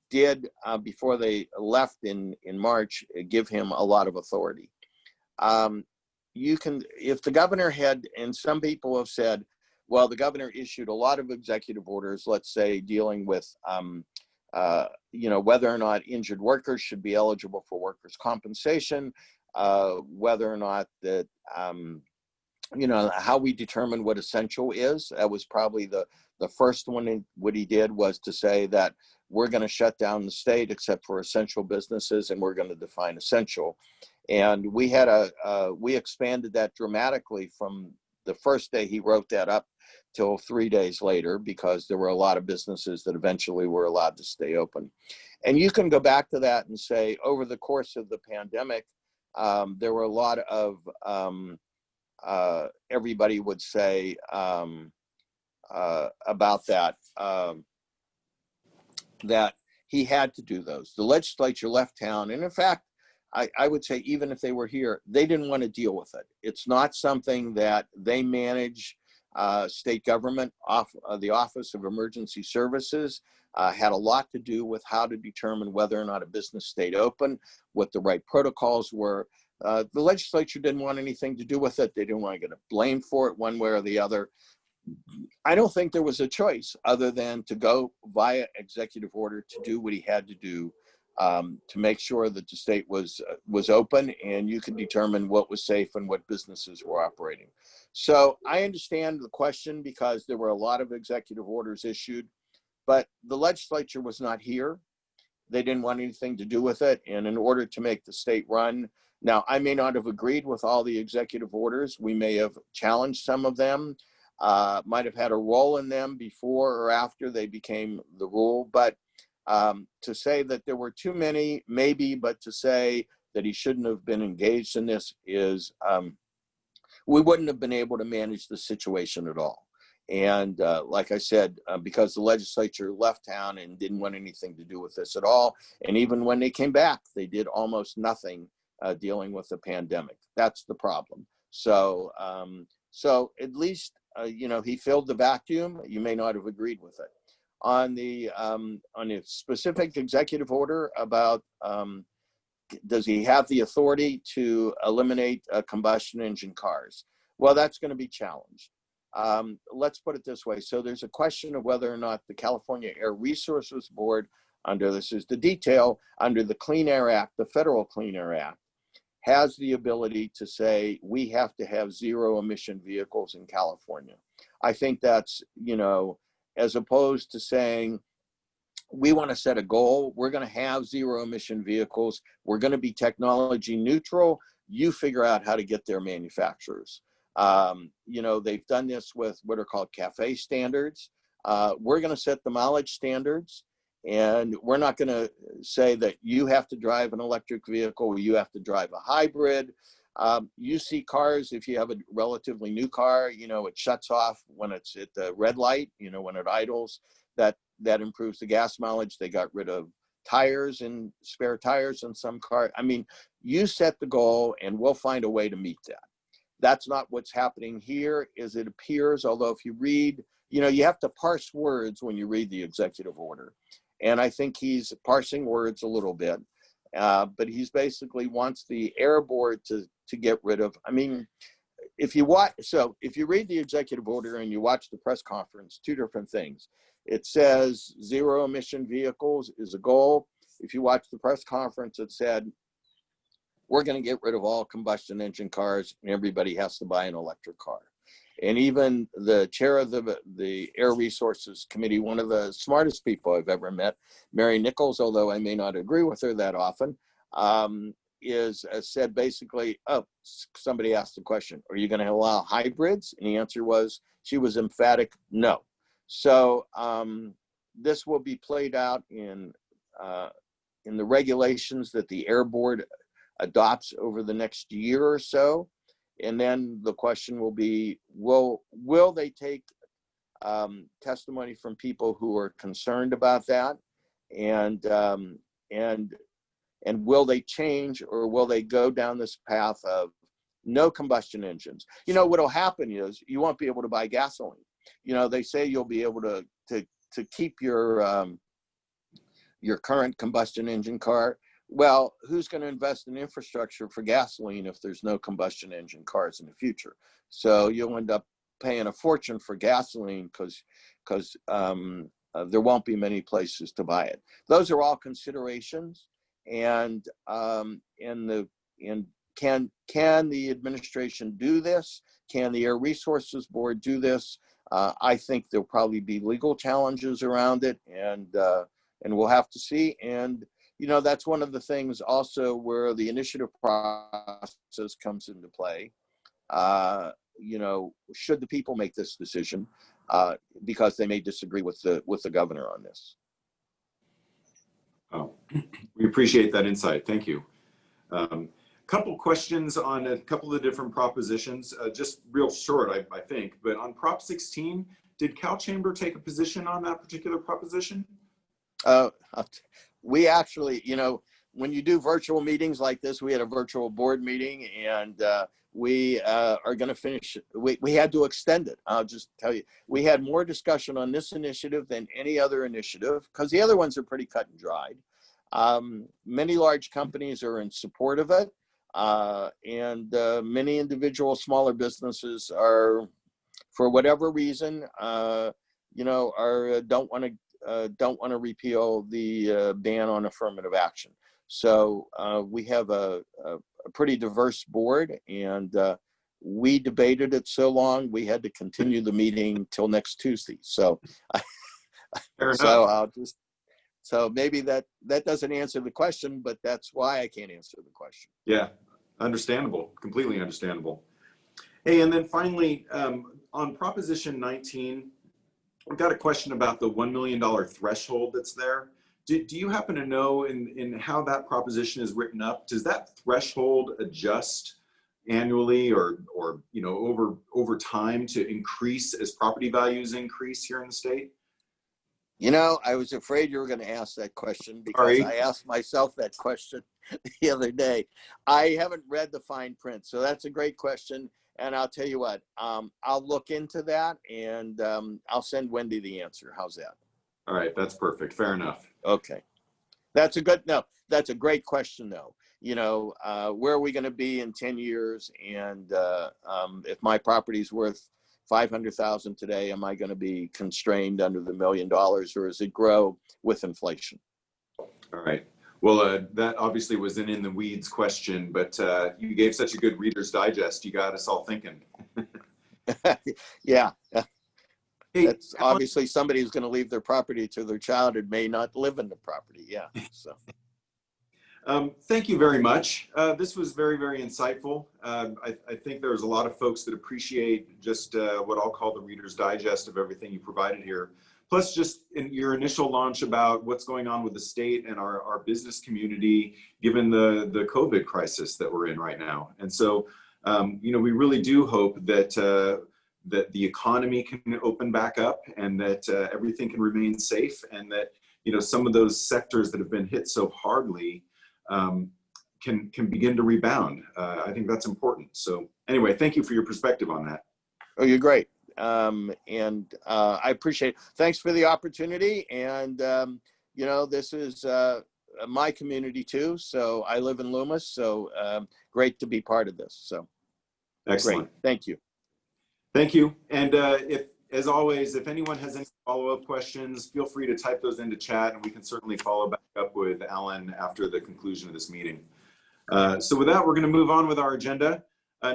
did, before they left in March, give him a lot of authority. If the governor had, and some people have said, well, the governor issued a lot of executive orders, let's say, dealing with, whether or not injured workers should be eligible for workers' compensation, whether or not that, how we determine what essential is. That was probably the first one. What he did was to say that we're going to shut down the state except for essential businesses, and we're going to define essential. And we expanded that dramatically from the first day he wrote that up till 3 days later, because there were a lot of businesses that eventually were allowed to stay open. And you can go back to that and say, over the course of the pandemic, there were a lot of, everybody would say about that, that he had to do those. The legislature left town, and in fact, I would say, even if they were here, they didn't want to deal with it. It's not something that they manage. State government, the Office of Emergency Services, had a lot to do with how to determine whether or not a business stayed open, what the right protocols were. The legislature didn't want anything to do with it. They didn't want to get blamed for it one way or the other. I don't think there was a choice other than to go via executive order to do what he had to do, to make sure that the state was open, and you could determine what was safe and what businesses were operating. So I understand the question, because there were a lot of executive orders issued, but the legislature was not here. They didn't want anything to do with it. And in order to make the state run, now I may not have agreed with all the executive orders. We may have challenged some of them, might have had a role in them before or after they became the rule. But to say that there were too many, maybe, but to say that he shouldn't have been engaged in this is, we wouldn't have been able to manage the situation at all. And like I said, because the legislature left town and didn't want anything to do with this at all. And even when they came back, they did almost nothing dealing with the pandemic. That's the problem. So, so at least, you know, he filled the vacuum. You may not have agreed with it. On the specific executive order about, does he have the authority to eliminate combustion engine cars? Well, that's going to be challenged. Let's put it this way. So there's a question of whether or not the California Air Resources Board, under, this is the detail, under the Clean Air Act, the federal Clean Air Act, has the ability to say we have to have zero emission vehicles in California. I think that's, you know, as opposed to saying we want to set a goal, we're going to have zero emission vehicles, we're going to be technology neutral, you figure out how to get there, manufacturers. You know, they've done this with what are called CAFE standards. We're going to set the mileage standards, and we're not going to say that you have to drive an electric vehicle or you have to drive a hybrid. You see cars, if you have a relatively new car, you know, it shuts off when it's at the red light, you know, when it idles, that improves the gas mileage. They got rid of tires and spare tires in some cars. I mean, you set the goal and we'll find a way to meet that. That's not what's happening here, as it appears, although if you read, you know, you have to parse words when you read the executive order. And I think he's parsing words a little bit, but he's basically wants the Air Board to get rid of, I mean, if you watch, so if you read the executive order and you watch the press conference, two different things. It says zero emission vehicles is a goal. If you watch the press conference, it said, we're going to get rid of all combustion engine cars and everybody has to buy an electric car. And even the chair of the Air Resources Committee, one of the smartest people I've ever met, Mary Nichols, although I may not agree with her that often, is said basically, oh, somebody asked the question, are you going to allow hybrids? And the answer was, she was emphatic, no. So this will be played out in the regulations that the Air Board adopts over the next year or so. And then the question will be, will they take testimony from people who are concerned about that? And will they change, or will they go down this path of no combustion engines? You know, what'll happen is you won't be able to buy gasoline. You know, they say you'll be able to keep your current combustion engine car. Well, who's going to invest in infrastructure for gasoline if there's no combustion engine cars in the future? So you'll end up paying a fortune for gasoline because there won't be many places to buy it. Those are all considerations. And can the administration do this? Can the Air Resources Board do this? I think there'll probably be legal challenges around it, and we'll have to see. And you know, that's one of the things also where the initiative process comes into play. You know, should the people make this decision, because they may disagree with the governor on this. Oh, we appreciate that insight. Thank you. Couple questions on a couple of different propositions, just real short, I think. But on Prop 16, did Cal Chamber take a position on that particular proposition? We actually, you know, when you do virtual meetings like this, we had a virtual board meeting, and we are going to finish. We had to extend it. I'll just tell you, we had more discussion on this initiative than any other initiative because the other ones are pretty cut and dried. Many large companies are in support of it, and many individual smaller businesses are, for whatever reason, you know, don't want to repeal the ban on affirmative action. So we have a pretty diverse board, and we debated it so long we had to continue the meeting till next Tuesday. So, so maybe that doesn't answer the question, but that's why I can't answer the question. Yeah, understandable, completely understandable. Hey, and then finally, on Proposition 19, I've got a question about the $1 million threshold that's there. Do you happen to know in how that proposition is written up? Does that threshold adjust annually or you know, over time to increase as property values increase here in the state? You know, I was afraid you were going to ask that question because I asked myself that question the other day. I haven't read the fine print, so that's a great question. And I'll tell you what, I'll look into that, and I'll send Wendy the answer. How's that? All right, that's perfect. Fair enough. Okay. That's a great question though. You know, where are we going to be in 10 years? And if my property's worth 500,000 today, am I going to be constrained under the $1 million, or does it grow with inflation? All right. Well, that obviously was an in the weeds question, but you gave such a good Reader's Digest. You got us all thinking. Yeah. Hey, That's obviously somebody who's going to leave their property to their child and may not live in the property. Yeah. So. Thank you very much. This was very, very insightful. I think there's a lot of folks that appreciate just what I'll call the Reader's Digest of everything you provided here. Plus, just in your initial launch about what's going on with the state and our business community, given the COVID crisis that we're in right now. And so, you know, we really do hope that that the economy can open back up, and that everything can remain safe, and that, you know, some of those sectors that have been hit so hardly can begin to rebound. I think that's important. So anyway, thank you for your perspective on that. Oh, you're great. And I appreciate it. Thanks for the opportunity. And, you know, this is my community too. So I live in Loomis. So great to be part of this. So Excellent. Great. Thank you. Thank you. And as always, if anyone has any follow-up questions, feel free to type those into chat, and we can certainly follow back up with Allan after the conclusion of this meeting. So with that, we're going to move on with our agenda.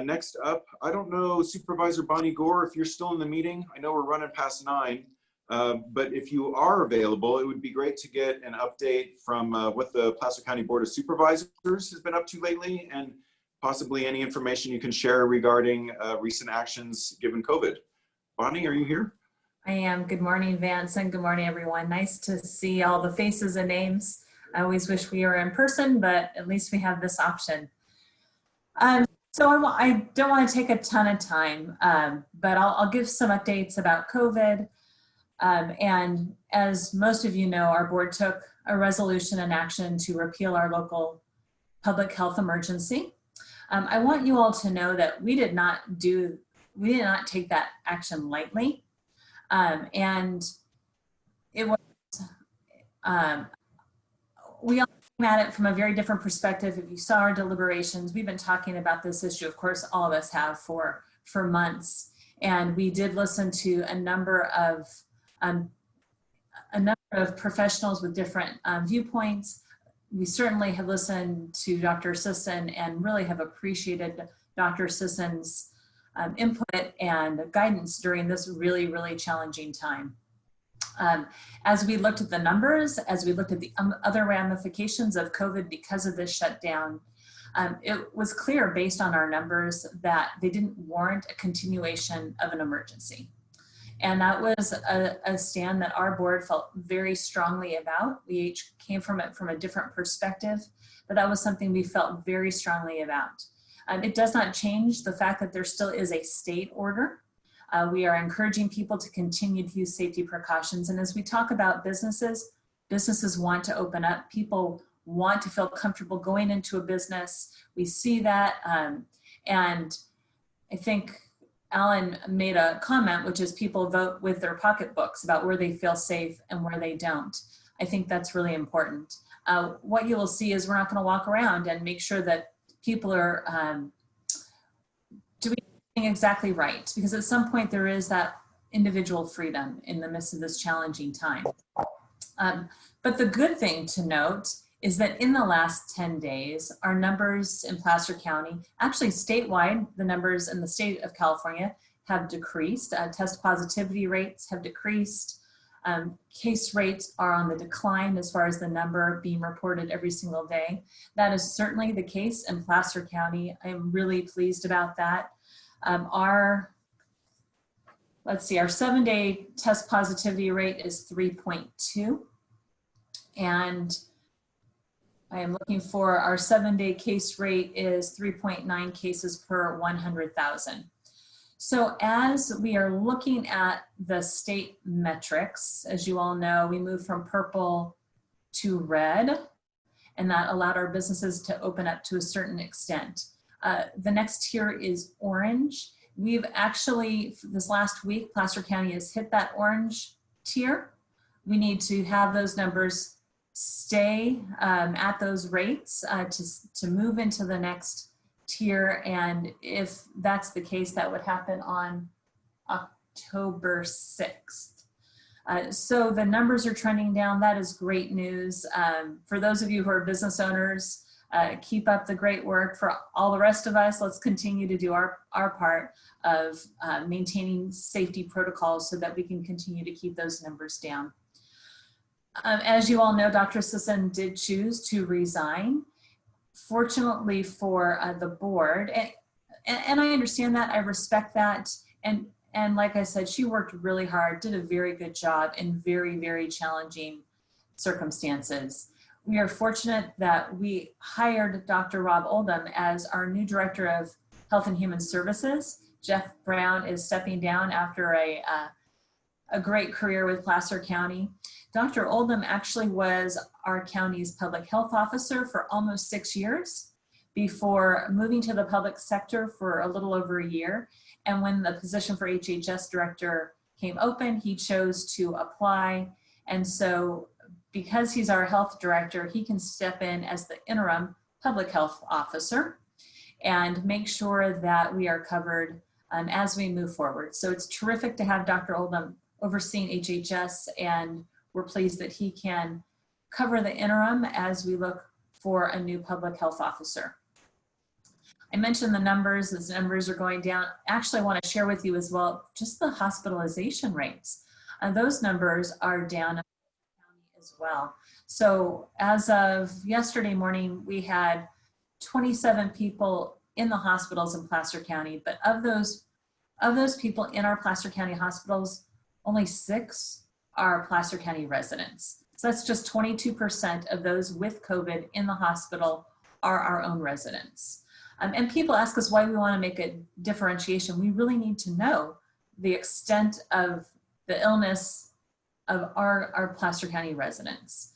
Next up, I don't know, Supervisor Bonnie Gore, if you're still in the meeting. I know we're running past 9, but if you are available, it would be great to get an update from what the Placer County Board of Supervisors has been up to lately, and possibly any information you can share regarding recent actions given COVID. Bonnie, are you here? I am. Good morning, Vance, and good morning, everyone. Nice to see all the faces and names. I always wish we were in person, but at least we have this option. So I don't want to take a ton of time, but I'll give some updates about COVID. And as most of you know, our board took a resolution and action to repeal our local public health emergency. I want you all to know that we did not take that action lightly. And it was, we all came at it from a very different perspective. If you saw our deliberations, we've been talking about this issue, of course, all of us have for months. And we did listen to a number of professionals with different viewpoints. We certainly have listened to Dr. Sisson and really have appreciated Dr. Sisson's input and guidance during this really, really challenging time. As we looked at the numbers, as we looked at the other ramifications of COVID because of this shutdown, it was clear based on our numbers that they didn't warrant a continuation of an emergency. And that was a stand that our board felt very strongly about. We each came from it from a different perspective, but that was something we felt very strongly about. It does not change the fact that there still is a state order. We are encouraging people to continue to use safety precautions. And as we talk about businesses want to open up. People want to feel comfortable going into a business. We see that. And I think Allan made a comment, which is people vote with their pocketbooks about where they feel safe and where they don't. I think that's really important. What you will see is we're not going to walk around and make sure that people are doing exactly right, because at some point there is that individual freedom in the midst of this challenging time. But the good thing to note is that in the last 10 days, our numbers in Placer County, actually statewide, the numbers in the state of California have decreased. Test positivity rates have decreased. Case rates are on the decline as far as the number being reported every single day. That is certainly the case in Placer County. I am really pleased about that. Our 7-day test positivity rate is 3.2. And I am looking for our 7-day case rate is 3.9 cases per 100,000. So as we are looking at the state metrics, as you all know, we moved from purple to red. and that allowed our businesses to open up to a certain extent. The next tier is orange. We've actually, this last week, Placer County has hit that orange tier. We need to have those numbers stay at those rates to move into the next tier. And if that's the case, that would happen on October 6th. So the numbers are trending down. That is great news. For those of you who are business owners, keep up the great work. For all the rest of us, let's continue to do our part of maintaining safety protocols so that we can continue to keep those numbers down. As you all know, Dr. Sisson did choose to resign. Fortunately for the board, and I understand that, I respect that, and like I said, she worked really hard, did a very good job in very, very challenging circumstances. We are fortunate that we hired Dr. Rob Oldham as our new Director of Health and Human Services. Jeff Brown is stepping down after a great career with Placer County. Dr. Oldham actually was our county's public health officer for almost 6 years before moving to the public sector for a little over a year. And when the position for HHS director came open, he chose to apply. And so because he's our health director, he can step in as the interim public health officer and make sure that we are covered as we move forward. So it's terrific to have Dr. Oldham overseeing HHS, and we're pleased that he can cover the interim as we look for a new public health officer. I mentioned the numbers, as numbers are going down. Actually, I want to share with you as well, just the hospitalization rates. Those numbers are down as well. So as of yesterday morning, we had 27 people in the hospitals in Placer County, but of those people in our Placer County hospitals, only 6 are Placer County residents. So that's just 22% of those with COVID in the hospital are our own residents. And people ask us why we want to make a differentiation. We really need to know the extent of the illness of our Placer County residents.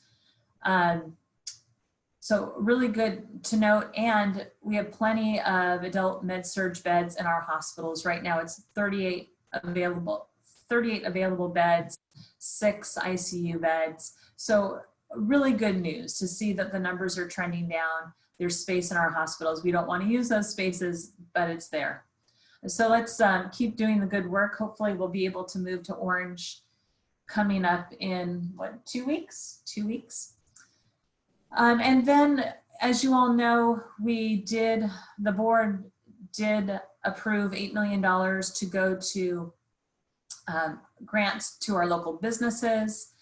So really good to note, and we have plenty of adult med-surg beds in our hospitals. Right now it's 38 available beds, 6 ICU beds. So really good news to see that the numbers are trending down. There's space in our hospitals. We don't want to use those spaces, but it's there. So let's keep doing the good work. Hopefully we'll be able to move to orange coming up in, what, 2 weeks? 2 weeks. And then, as you all know, the board did approve $8 million to go to grants to our local businesses.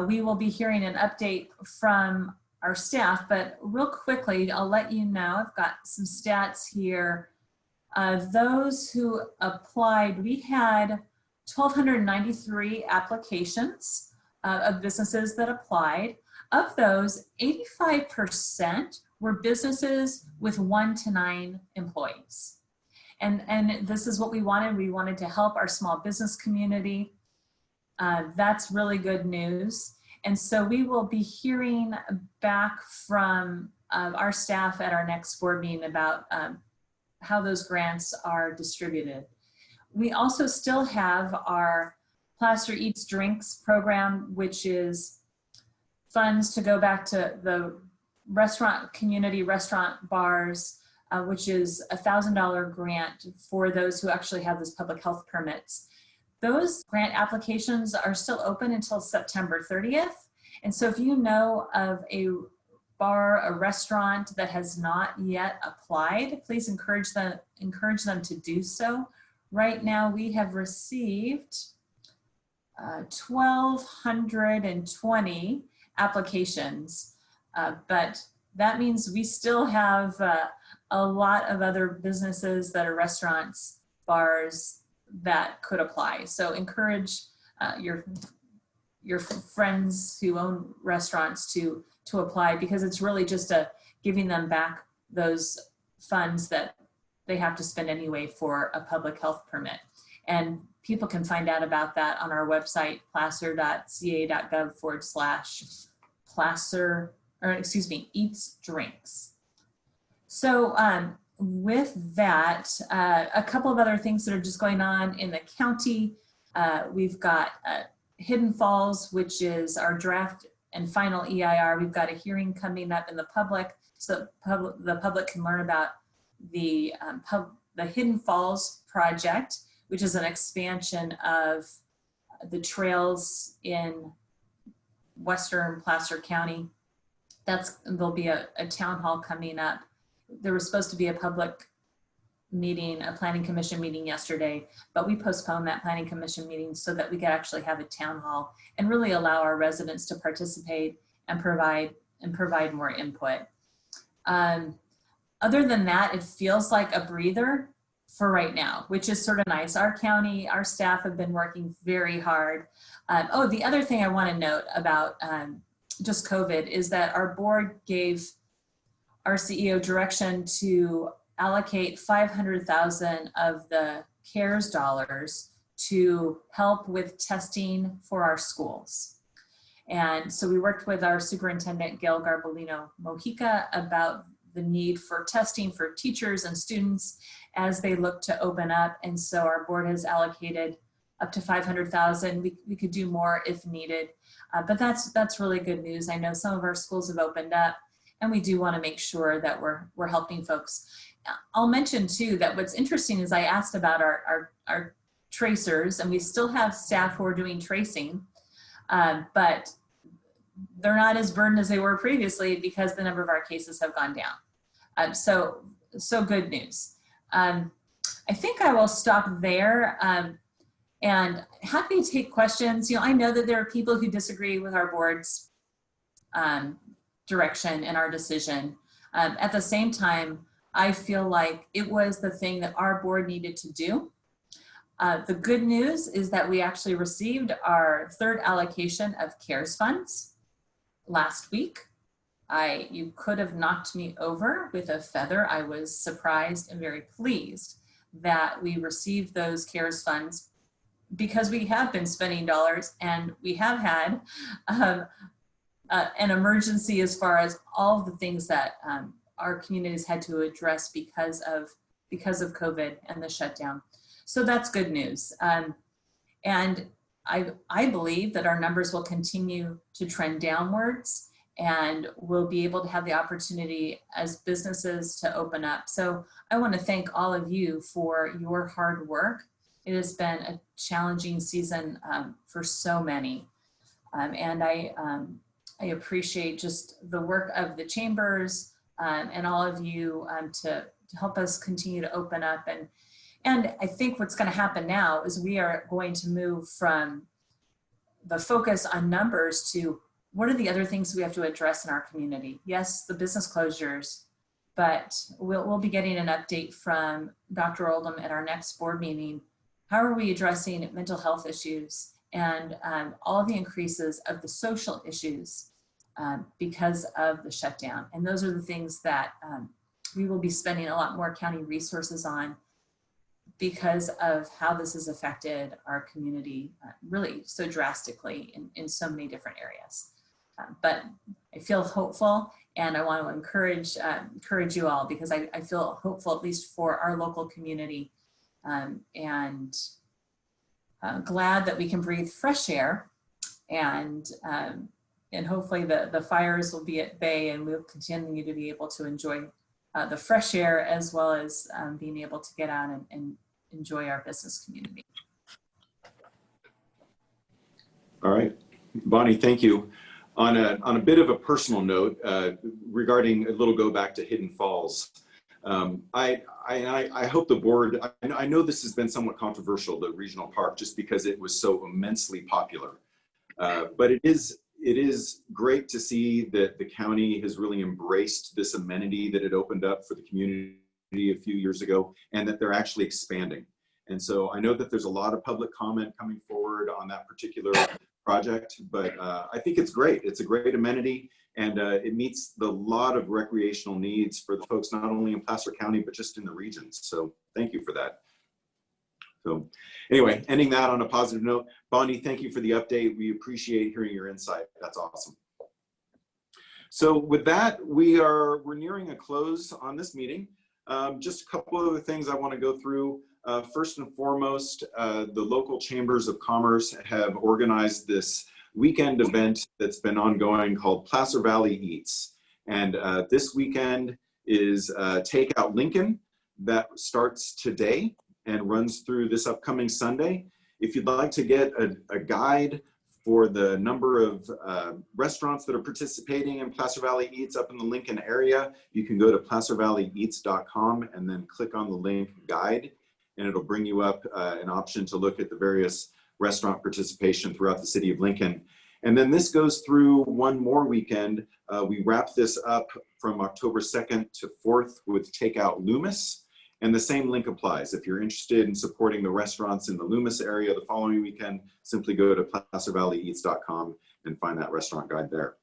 We will be hearing an update from our staff, but real quickly, I'll let you know, I've got some stats here. Those who applied, we had 1,293 applications of businesses that applied. Of those, 85% were businesses with 1 to 9 employees. And this is what we wanted. We wanted to help our small business community. That's really good news. And so we will be hearing back from our staff at our next board meeting about how those grants are distributed. We also still have our Placer Eats Drinks program, which is funds to go back to the community restaurant bars, which is a $1,000 grant for those who actually have those public health permits. Those grant applications are still open until September 30th. And so if you know of a bar, a restaurant that has not yet applied, please encourage them to do so. Right now we have received 1,220 applications, but that means we still have a lot of other businesses that are restaurants, bars, that could apply. So encourage your friends who own restaurants to apply, because it's really just giving them back those funds that they have to spend anyway for a public health permit. And people can find out about that on our website, placer.ca.gov/Placer or excuse me, eats, drinks. So with that, a couple of other things that are just going on in the county. We've got Hidden Falls, which is our draft and final EIR. We've got a hearing coming up in the public, so the public can learn about the Hidden Falls project, which is an expansion of the trails in western Placer County. There'll be a town hall coming up. There was supposed to be a public meeting, a planning commission meeting yesterday, but we postponed that planning commission meeting so that we could actually have a town hall and really allow our residents to participate and provide more input. Other than that, it feels like a breather for right now, which is sort of nice. Our county, our staff have been working very hard. The other thing I want to note about just COVID is that our board gave our CEO direction to allocate $500,000 of the CARES dollars to help with testing for our schools. And so we worked with our superintendent, Gail Garbolino Mojica, about the need for testing for teachers and students as they look to open up. And so our board has allocated up to $500,000. We could do more if needed, but that's really good news. I know some of our schools have opened up, and we do want to make sure that we're helping folks. I'll mention too that what's interesting is I asked about our tracers, and we still have staff who are doing tracing, but they're not as burdened as they were previously because the number of our cases have gone down. So good news. I think I will stop there, and happy to take questions. I know that there are people who disagree with our board's direction and our decision. At the same time, I feel like it was the thing that our board needed to do. The good news is that we actually received our third allocation of CARES funds last week. You could have knocked me over with a feather. I was surprised and very pleased that we received those CARES funds because we have been spending dollars, and we have had an emergency as far as all of the things that our communities had to address because of COVID and the shutdown. So that's good news. And I believe that our numbers will continue to trend downwards, and we'll be able to have the opportunity as businesses to open up. So I want to thank all of you for your hard work. It has been a challenging season for so many. And I appreciate just the work of the chambers and all of you to help us continue to open up. And I think what's going to happen now is we are going to move from the focus on numbers to what are the other things we have to address in our community. Yes, the business closures, but we'll be getting an update from Dr. Oldham at our next board meeting. How are we addressing mental health issues and all the increases of the social issues because of the shutdown? And those are the things that we will be spending a lot more county resources on because of how this has affected our community really so drastically in so many different areas. But I feel hopeful, and I want to encourage you all, because I feel hopeful, at least for our local community, and glad that we can breathe fresh air, and hopefully the fires will be at bay, and we'll continue to be able to enjoy the fresh air, as well as being able to get out and enjoy our business community. All right, Bonnie, thank you. On a bit of a personal note, regarding a little go back to Hidden Falls, I hope the board, I know this has been somewhat controversial, the regional park, just because it was so immensely popular. But it is great to see that the county has really embraced this amenity that it opened up for the community a few years ago, and that they're actually expanding. And so I know that there's a lot of public comment coming forward on that particular project, but I think it's great. It's a great amenity, and it meets the lot of recreational needs for the folks, not only in Placer County, but just in the regions. So thank you for that. So anyway, ending that on a positive note, Bonnie, thank you for the update. We appreciate hearing your insight. That's awesome. So with that, we're nearing a close on this meeting. Just a couple of other things I want to go through. First and foremost, the local chambers of commerce have organized this weekend event that's been ongoing called Placer Valley Eats. And this weekend is Takeout Lincoln that starts today and runs through this upcoming Sunday. If you'd like to get a guide for the number of restaurants that are participating in Placer Valley Eats up in the Lincoln area, you can go to placervalleyeats.com and then click on the link guide, and it'll bring you up an option to look at the various restaurant participation throughout the city of Lincoln. And then this goes through one more weekend. We wrap this up from October 2nd to 4th with Takeout Loomis. And the same link applies. If you're interested in supporting the restaurants in the Loomis area the following weekend, simply go to placervalleyeats.com and find that restaurant guide there.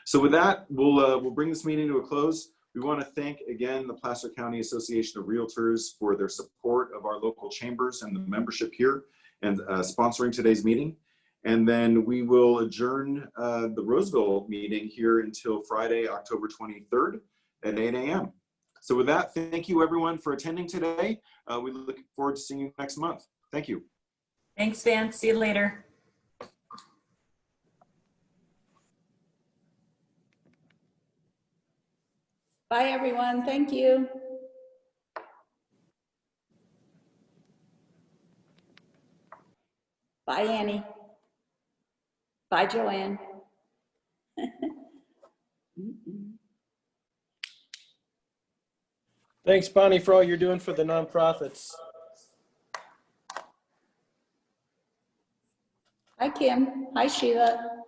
So with that, we'll bring this meeting to a close. We want to thank again the Placer County Association of Realtors for their support of our local chambers and the membership here and sponsoring today's meeting. And then we will adjourn the Roseville meeting here until Friday, October 23rd at 8 a.m. So with that, thank you everyone for attending today. We look forward to seeing you next month. Thank you. Thanks, Vance. See you later. Bye, everyone. Thank you. Bye, Annie. Bye, Joanne. Thanks, Bonnie, for all you're doing for the nonprofits. Hi, Kim. Hi, Sheila.